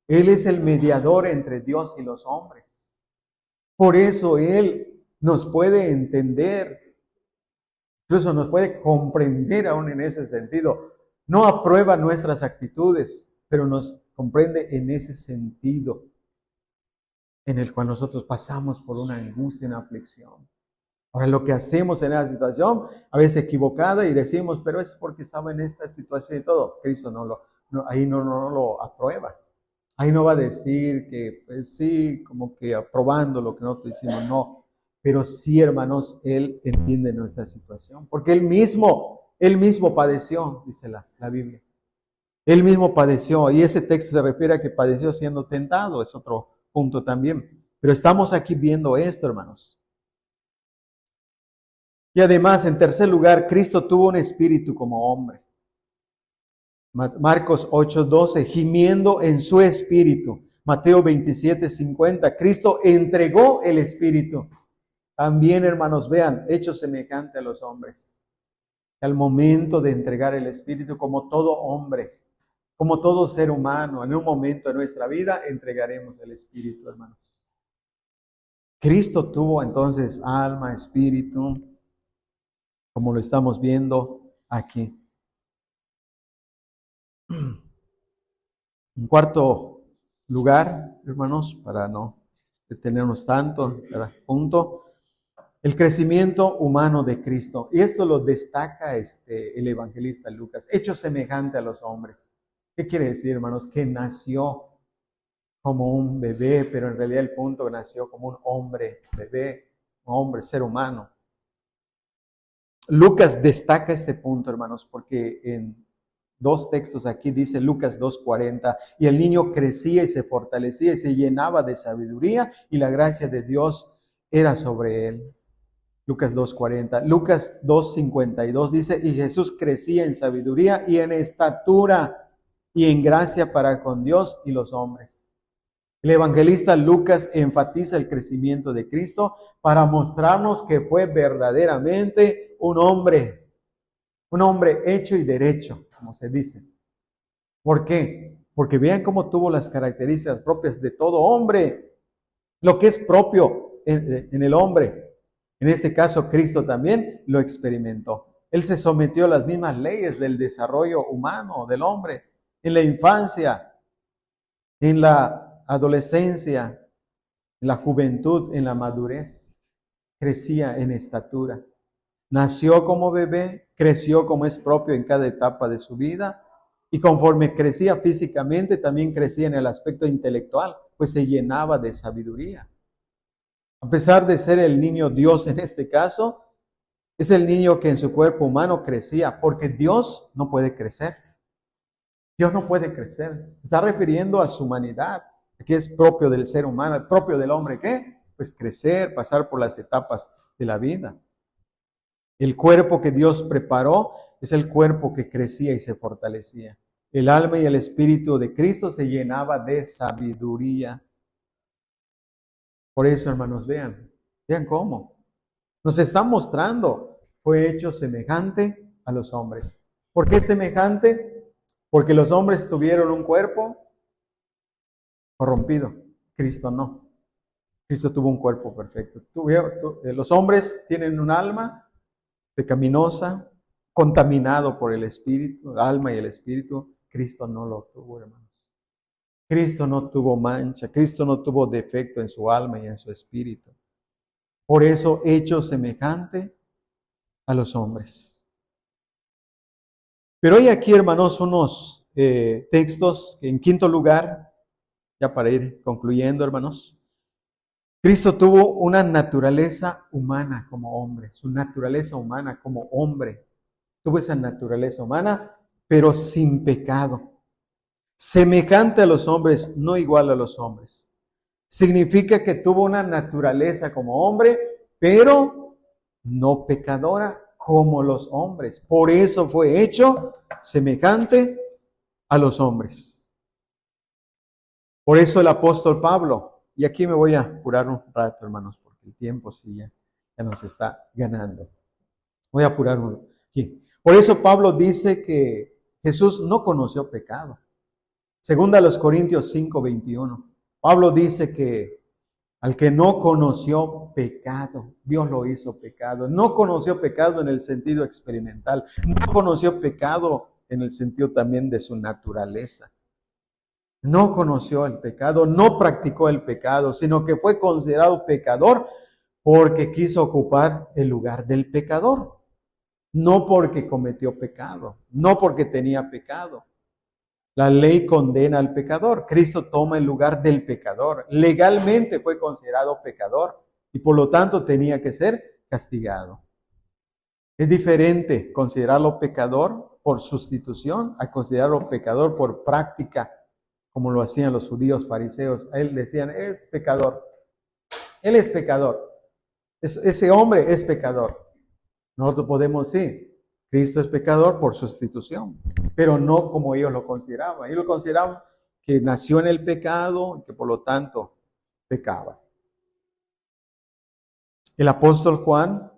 Él es el mediador entre Dios y los hombres. Por eso Él nos puede entender, incluso nos puede comprender aún en ese sentido. No aprueba nuestras actitudes, pero nos comprende en ese sentido en el cual nosotros pasamos por una angustia, una aflicción. Ahora, lo que hacemos en esa situación, a veces equivocada, y decimos, pero es porque estaba en esta situación y todo. Cristo ahí no lo aprueba. Ahí no va a decir que, pues sí, como que aprobando lo que nosotros decimos, no. pero sí, hermanos, Él entiende nuestra situación, porque Él mismo padeció, dice la Biblia. Él mismo padeció, y ese texto se refiere a que padeció siendo tentado, es otro punto también. Pero estamos aquí viendo esto, hermanos. Y además, en tercer lugar, Cristo tuvo un espíritu como hombre. Marcos 8:12, gimiendo en su espíritu. Mateo 27:50, Cristo entregó el espíritu. También, hermanos, vean, hecho semejante a los hombres. Al momento de entregar el espíritu, como todo hombre, como todo ser humano, en un momento de nuestra vida, entregaremos el espíritu, hermanos. Cristo tuvo entonces alma, espíritu, como lo estamos viendo aquí. En cuarto lugar, hermanos, para no detenernos tanto en cada punto, el crecimiento humano de Cristo. Y esto lo destaca el evangelista Lucas, hecho semejante a los hombres. ¿Qué quiere decir, hermanos? Que nació como un bebé, pero en realidad el punto que nació como un hombre, bebé, un hombre, ser humano. Lucas destaca este punto, hermanos, porque en dos textos aquí dice Lucas 2:40, y el niño crecía y se fortalecía y se llenaba de sabiduría y la gracia de Dios era sobre él. Lucas 2:40. Lucas 2:52 dice, y Jesús crecía en sabiduría y en estatura y en gracia para con Dios y los hombres. El evangelista Lucas enfatiza el crecimiento de Cristo para mostrarnos que fue verdaderamente un hombre hecho y derecho, como se dice. ¿Por qué? Porque vean cómo tuvo las características propias de todo hombre, lo que es propio en el hombre. En este caso, Cristo también lo experimentó. Él se sometió a las mismas leyes del desarrollo humano del hombre, en la infancia, en la adolescencia, en la juventud, en la madurez. Crecía en estatura. Nació como bebé, creció como es propio en cada etapa de su vida, y conforme crecía físicamente, también crecía en el aspecto intelectual, pues se llenaba de sabiduría. A pesar de ser el niño Dios en este caso, es el niño que en su cuerpo humano crecía, porque Dios no puede crecer. Dios no puede crecer. Se está refiriendo a su humanidad, que es propio del ser humano, propio del hombre, ¿qué? Pues crecer, pasar por las etapas de la vida. El cuerpo que Dios preparó es el cuerpo que crecía y se fortalecía. El alma y el espíritu de Cristo se llenaba de sabiduría. Por eso, hermanos, vean cómo. Nos está mostrando, fue hecho semejante a los hombres. ¿Por qué semejante? Porque los hombres tuvieron un cuerpo corrompido. Cristo no. Cristo tuvo un cuerpo perfecto. Los hombres tienen un alma pecaminosa, contaminado por el espíritu, el alma y el espíritu. Cristo no lo tuvo, hermanos. Cristo no tuvo mancha, Cristo no tuvo defecto en su alma y en su espíritu. Por eso, hecho semejante a los hombres. Pero hay aquí, hermanos, unos textos que en quinto lugar, ya para ir concluyendo, hermanos, Cristo tuvo una naturaleza humana como hombre, su naturaleza humana como hombre. Tuvo esa naturaleza humana, pero sin pecado. Semejante a los hombres, no igual a los hombres. Significa que tuvo una naturaleza como hombre, pero no pecadora como los hombres. Por eso fue hecho semejante a los hombres. Por eso el apóstol Pablo, y aquí me voy a apurar un rato, hermanos, porque el tiempo sí ya nos está ganando. Voy a apurar aquí. Por eso Pablo dice que Jesús no conoció pecado. Segunda a los Corintios 5:21. Pablo dice que al que no conoció pecado, Dios lo hizo pecado. No conoció pecado en el sentido experimental. No conoció pecado en el sentido también de su naturaleza. No conoció el pecado, no practicó el pecado, sino que fue considerado pecador porque quiso ocupar el lugar del pecador. No porque cometió pecado, no porque tenía pecado. La ley condena al pecador. Cristo toma el lugar del pecador. Legalmente fue considerado pecador, y por lo tanto tenía que ser castigado. Es diferente considerarlo pecador por sustitución a considerarlo pecador por práctica, como lo hacían los judíos fariseos. A él decían, es pecador. Él es pecador. Ese hombre es pecador. Nosotros podemos decir, Cristo es pecador por sustitución, pero no como ellos lo consideraban. Ellos lo consideraban que nació en el pecado y que por lo tanto pecaba. El apóstol Juan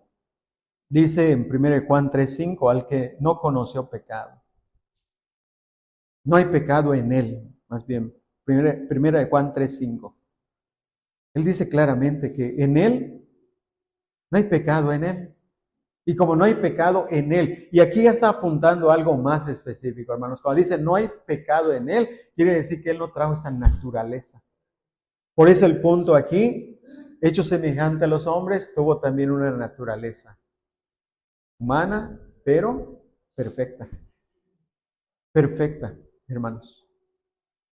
dice en 1 Juan 3:5, al que no conoció pecado. No hay pecado en él, más bien, 1 Juan 3:5. Él dice claramente que en él no hay pecado en él. Y como no hay pecado en él, y aquí ya está apuntando algo más específico, hermanos. Cuando dice no hay pecado en él, quiere decir que él no trajo esa naturaleza. Por eso el punto aquí, hecho semejante a los hombres, tuvo también una naturaleza humana, pero perfecta. Perfecta, hermanos.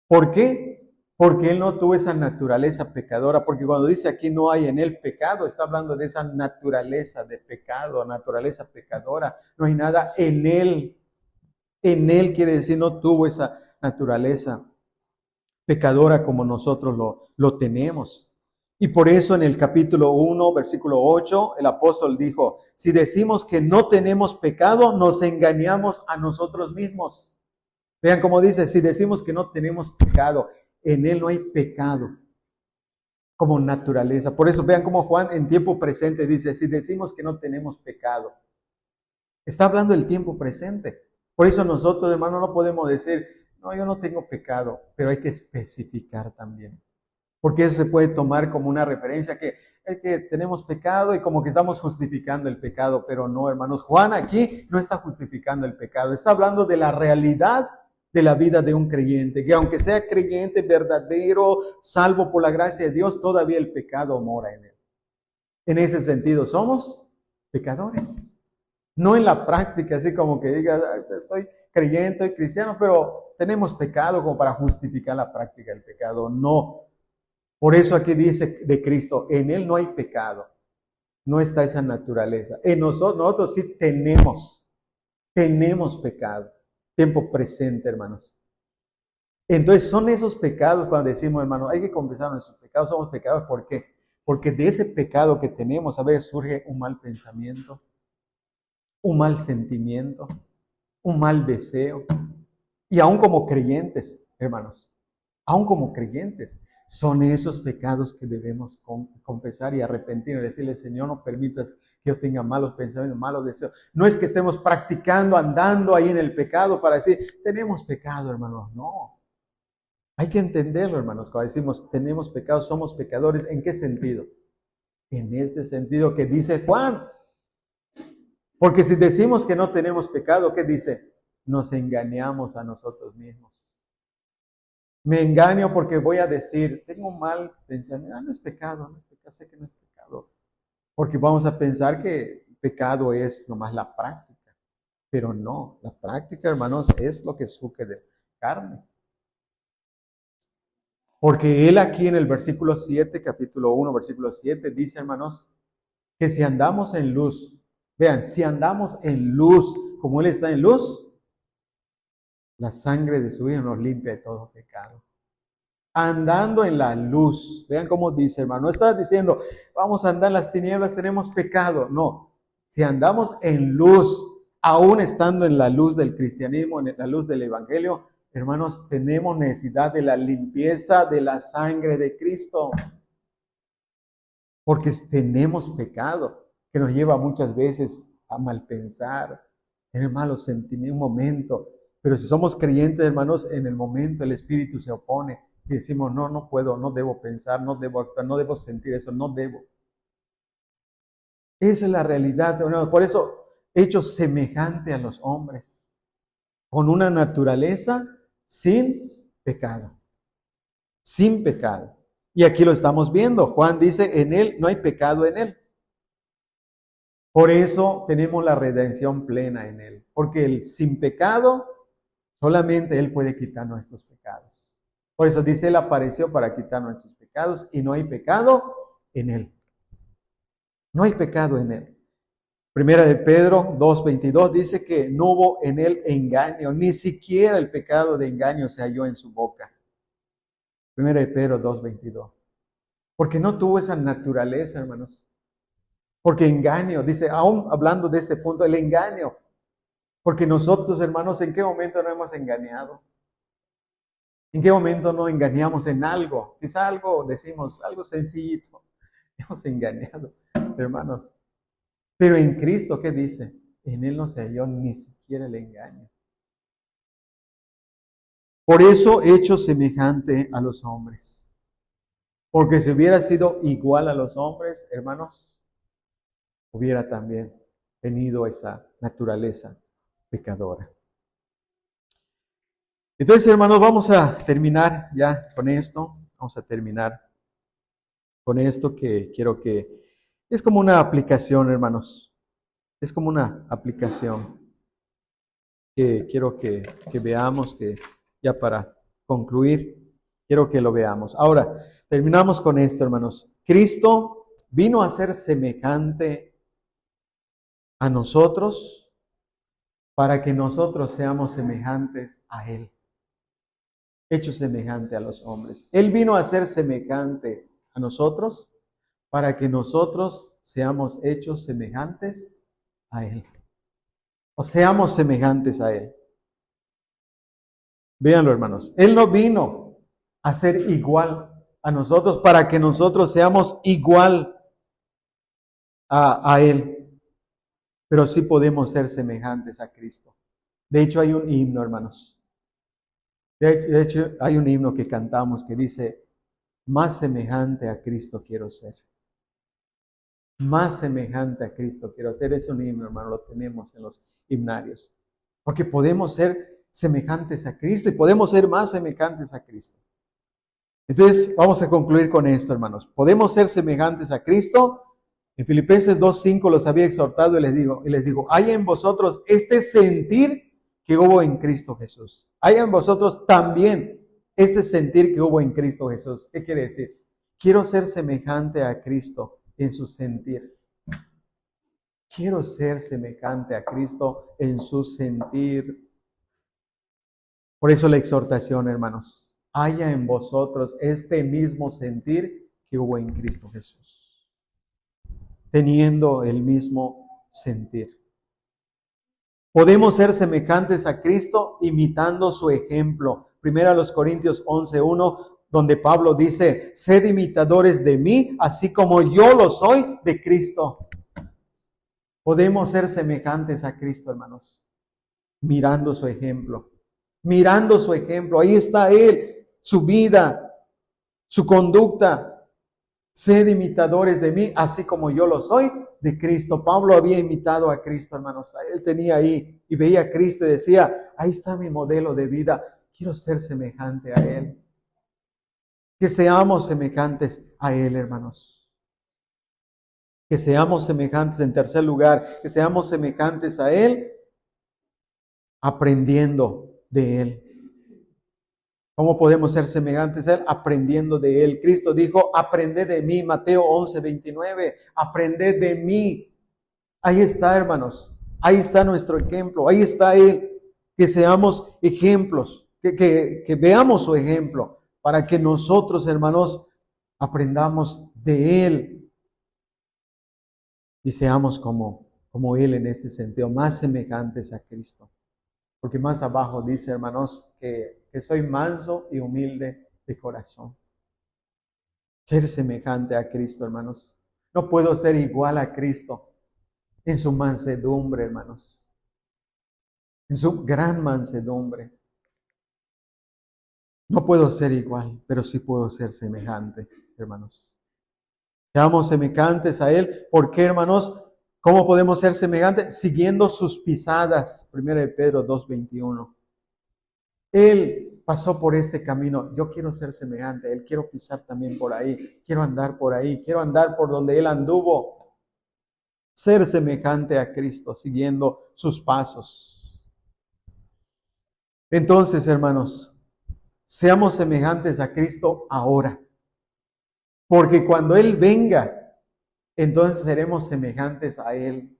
¿Por qué? Porque él no tuvo esa naturaleza pecadora, porque cuando dice aquí no hay en él pecado, está hablando de esa naturaleza de pecado, naturaleza pecadora. No hay nada en él. En él quiere decir no tuvo esa naturaleza pecadora como nosotros lo tenemos. Y por eso en el capítulo 1, versículo 8, el apóstol dijo, si decimos que no tenemos pecado, nos engañamos a nosotros mismos. Vean cómo dice, si decimos que no tenemos pecado, en él no hay pecado como naturaleza. Por eso vean cómo Juan en tiempo presente dice, si decimos que no tenemos pecado. Está hablando del tiempo presente. Por eso nosotros, hermanos, no podemos decir, no, yo no tengo pecado, pero hay que especificar también. Porque eso se puede tomar como una referencia que tenemos pecado y como que estamos justificando el pecado, pero no, hermanos. Juan aquí no está justificando el pecado, está hablando de la realidad de la vida de un creyente, que aunque sea creyente verdadero, salvo por la gracia de Dios, todavía el pecado mora en él. En ese sentido, somos pecadores. No en la práctica, así como que diga, soy creyente, soy cristiano, pero tenemos pecado como para justificar la práctica del pecado. No. Por eso aquí dice de Cristo, en él no hay pecado. No está esa naturaleza. En nosotros sí tenemos pecado. Tiempo presente, hermanos. Entonces son esos pecados cuando decimos, hermanos, hay que confesar nuestros pecados, somos pecadores. ¿Por qué? Porque de ese pecado que tenemos a veces surge un mal pensamiento, un mal sentimiento, un mal deseo. Y aún como creyentes, hermanos, aún como creyentes, son esos pecados que debemos confesar y arrepentirnos, decirle, Señor, no permitas que yo tenga malos pensamientos, malos deseos. No es que estemos practicando, andando ahí en el pecado para decir, tenemos pecado, hermanos. No. Hay que entenderlo, hermanos. Cuando decimos, tenemos pecado, somos pecadores, ¿en qué sentido? En este sentido que dice Juan. Porque si decimos que no tenemos pecado, ¿qué dice? Nos engañamos a nosotros mismos. Me engaño porque voy a decir, tengo un mal pensamiento, no es pecado, no es pecado, sé que no es pecado. Porque vamos a pensar que pecado es nomás la práctica, pero no, la práctica, hermanos, es lo que surge de carne. Porque él aquí en el versículo 7, capítulo 1, versículo 7, dice, hermanos, que si andamos en luz, vean, si andamos en luz, como él está en luz, la sangre de su Hijo nos limpia de todo pecado. Andando en la luz. Vean cómo dice, hermano. No está diciendo, vamos a andar en las tinieblas, tenemos pecado. No. Si andamos en luz, aún estando en la luz del cristianismo, en la luz del evangelio, hermanos, tenemos necesidad de la limpieza de la sangre de Cristo. Porque tenemos pecado que nos lleva muchas veces a malpensar, tener malos sentimientos, un momento. Pero si somos creyentes, hermanos, en el momento el Espíritu se opone y decimos, no, no puedo, no debo pensar, no debo actuar, no debo sentir eso, no debo. Esa es la realidad, hermanos. Por eso, hechos semejante a los hombres, con una naturaleza sin pecado. Sin pecado. Y aquí lo estamos viendo. Juan dice, en él no hay pecado en él. Por eso tenemos la redención plena en él. Porque el sin pecado, solamente él puede quitar nuestros pecados. Por eso dice, él apareció para quitar nuestros pecados y no hay pecado en él. No hay pecado en él. Primera de Pedro 2:22 dice que no hubo en él engaño, ni siquiera el pecado de engaño se halló en su boca. Primera de Pedro 2:22. Porque no tuvo esa naturaleza, hermanos. Porque engaño, dice, aún hablando de este punto, el engaño. Porque nosotros, hermanos, ¿en qué momento no hemos engañado? ¿En qué momento no engañamos en algo? Quizá algo, decimos, algo sencillito. Hemos engañado, hermanos. Pero en Cristo, ¿qué dice? En Él no se halló ni siquiera el engaño. Por eso hecho semejante a los hombres. Porque si hubiera sido igual a los hombres, hermanos, hubiera también tenido esa naturaleza pecadora. Entonces, hermanos, vamos a terminar ya con esto. Vamos a terminar con esto que quiero que... Es como una aplicación, hermanos. Es como una aplicación que quiero que veamos, que ya para concluir, quiero que lo veamos. Ahora, terminamos con esto, hermanos. Cristo vino a ser semejante a nosotros para que nosotros seamos semejantes a Él. Hecho semejante a los hombres. Él vino a ser semejante a nosotros para que nosotros seamos hechos semejantes a Él. O seamos semejantes a Él. Véanlo, hermanos. Él no vino a ser igual a nosotros para que nosotros seamos igual a Él. Pero sí podemos ser semejantes a Cristo. De hecho, hay un himno, hermanos. De hecho, hay un himno que cantamos que dice, más semejante a Cristo quiero ser. Más semejante a Cristo quiero ser. Es un himno, hermano, lo tenemos en los himnarios. Porque podemos ser semejantes a Cristo y podemos ser más semejantes a Cristo. Entonces, vamos a concluir con esto, hermanos. Podemos ser semejantes a Cristo. En Filipenses 2:5 los había exhortado y les digo, hay en vosotros este sentir que hubo en Cristo Jesús. Hay en vosotros también este sentir que hubo en Cristo Jesús. ¿Qué quiere decir? Quiero ser semejante a Cristo en su sentir. Quiero ser semejante a Cristo en su sentir. Por eso la exhortación, hermanos. Haya en vosotros este mismo sentir que hubo en Cristo Jesús. Teniendo el mismo sentir. Podemos ser semejantes a Cristo imitando su ejemplo. Primero a los Corintios 11:1, donde Pablo dice, sed imitadores de mí, así como yo lo soy de Cristo. Podemos ser semejantes a Cristo, hermanos, mirando su ejemplo. Mirando su ejemplo. Ahí está Él, su vida, su conducta. Sed imitadores de mí, así como yo lo soy de Cristo. Pablo había imitado a Cristo, hermanos. Él tenía ahí y veía a Cristo y decía, ahí está mi modelo de vida. Quiero ser semejante a Él. Que seamos semejantes a Él, hermanos. Que seamos semejantes, en tercer lugar, que seamos semejantes a Él, aprendiendo de Él. ¿Cómo podemos ser semejantes a Él? Aprendiendo de Él. Cristo dijo, aprended de mí, Mateo 11:29, aprended de mí. Ahí está, hermanos. Ahí está nuestro ejemplo. Ahí está Él. Que seamos ejemplos, que veamos su ejemplo, para que nosotros, hermanos, aprendamos de Él y seamos como Él en este sentido, más semejantes a Cristo. Porque más abajo dice, hermanos, que soy manso y humilde de corazón. Ser semejante a Cristo, hermanos. No puedo ser igual a Cristo en su mansedumbre, hermanos. En su gran mansedumbre. No puedo ser igual, pero sí puedo ser semejante, hermanos. Seamos semejantes a Él. ¿Por qué, hermanos? ¿Cómo podemos ser semejantes? Siguiendo sus pisadas. 1 Pedro 2:21. Él pasó por este camino. Yo quiero ser semejante a Él. Quiero pisar también por ahí. Quiero andar por ahí. Quiero andar por donde Él anduvo. Ser semejante a Cristo, siguiendo sus pasos. Entonces, hermanos, seamos semejantes a Cristo ahora. Porque cuando Él venga, entonces seremos semejantes a Él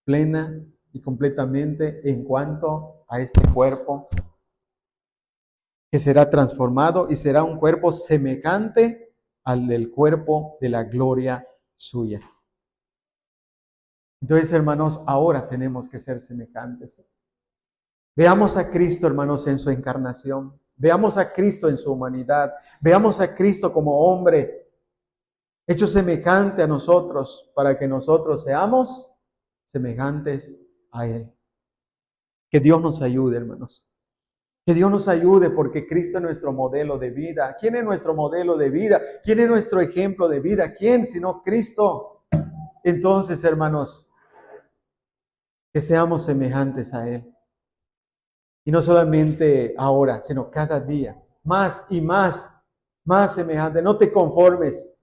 plena y completamente en cuanto a este cuerpo que será transformado y será un cuerpo semejante al del cuerpo de la gloria suya. Entonces, hermanos, ahora tenemos que ser semejantes. Veamos a Cristo, hermanos, en su encarnación. Veamos a Cristo en su humanidad. Veamos a Cristo como hombre, hecho semejante a nosotros, para que nosotros seamos semejantes a Él. Que Dios nos ayude, hermanos. Que Dios nos ayude porque Cristo es nuestro modelo de vida. ¿Quién es nuestro modelo de vida? ¿Quién es nuestro ejemplo de vida? ¿Quién sino Cristo? Entonces, hermanos, que seamos semejantes a Él. Y no solamente ahora, sino cada día. Más y más semejante. No te conformes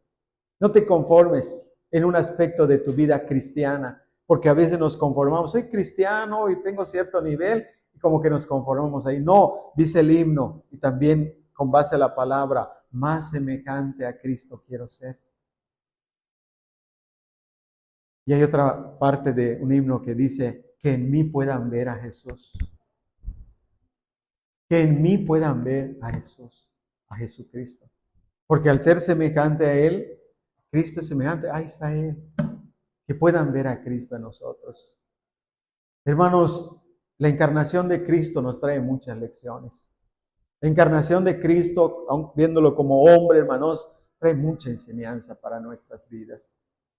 en un aspecto de tu vida cristiana. Porque a veces nos conformamos. Soy cristiano y tengo cierto nivel. Y como que nos conformamos ahí. No, dice el himno. Y también con base a la palabra. Más semejante a Cristo quiero ser. Y hay otra parte de un himno que dice que en mí puedan ver a Jesús. Que en mí puedan ver a Jesús, a Jesucristo. Porque al ser semejante a Él, Cristo es semejante, ahí está Él. Que puedan ver a Cristo en nosotros. Hermanos, la encarnación de Cristo nos trae muchas lecciones. La encarnación de Cristo, aun viéndolo como hombre, hermanos, trae mucha enseñanza para nuestras vidas.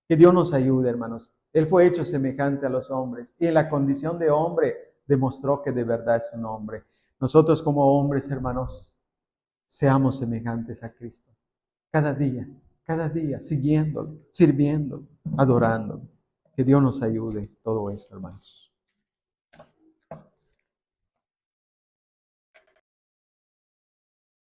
Que Dios nos ayude, hermanos. Él fue hecho semejante a los hombres y en la condición de hombre demostró que de verdad es un hombre. Nosotros como hombres, hermanos, seamos semejantes a Cristo. Cada día, siguiéndolo, sirviéndolo, adorándolo. Que Dios nos ayude todo esto, hermanos.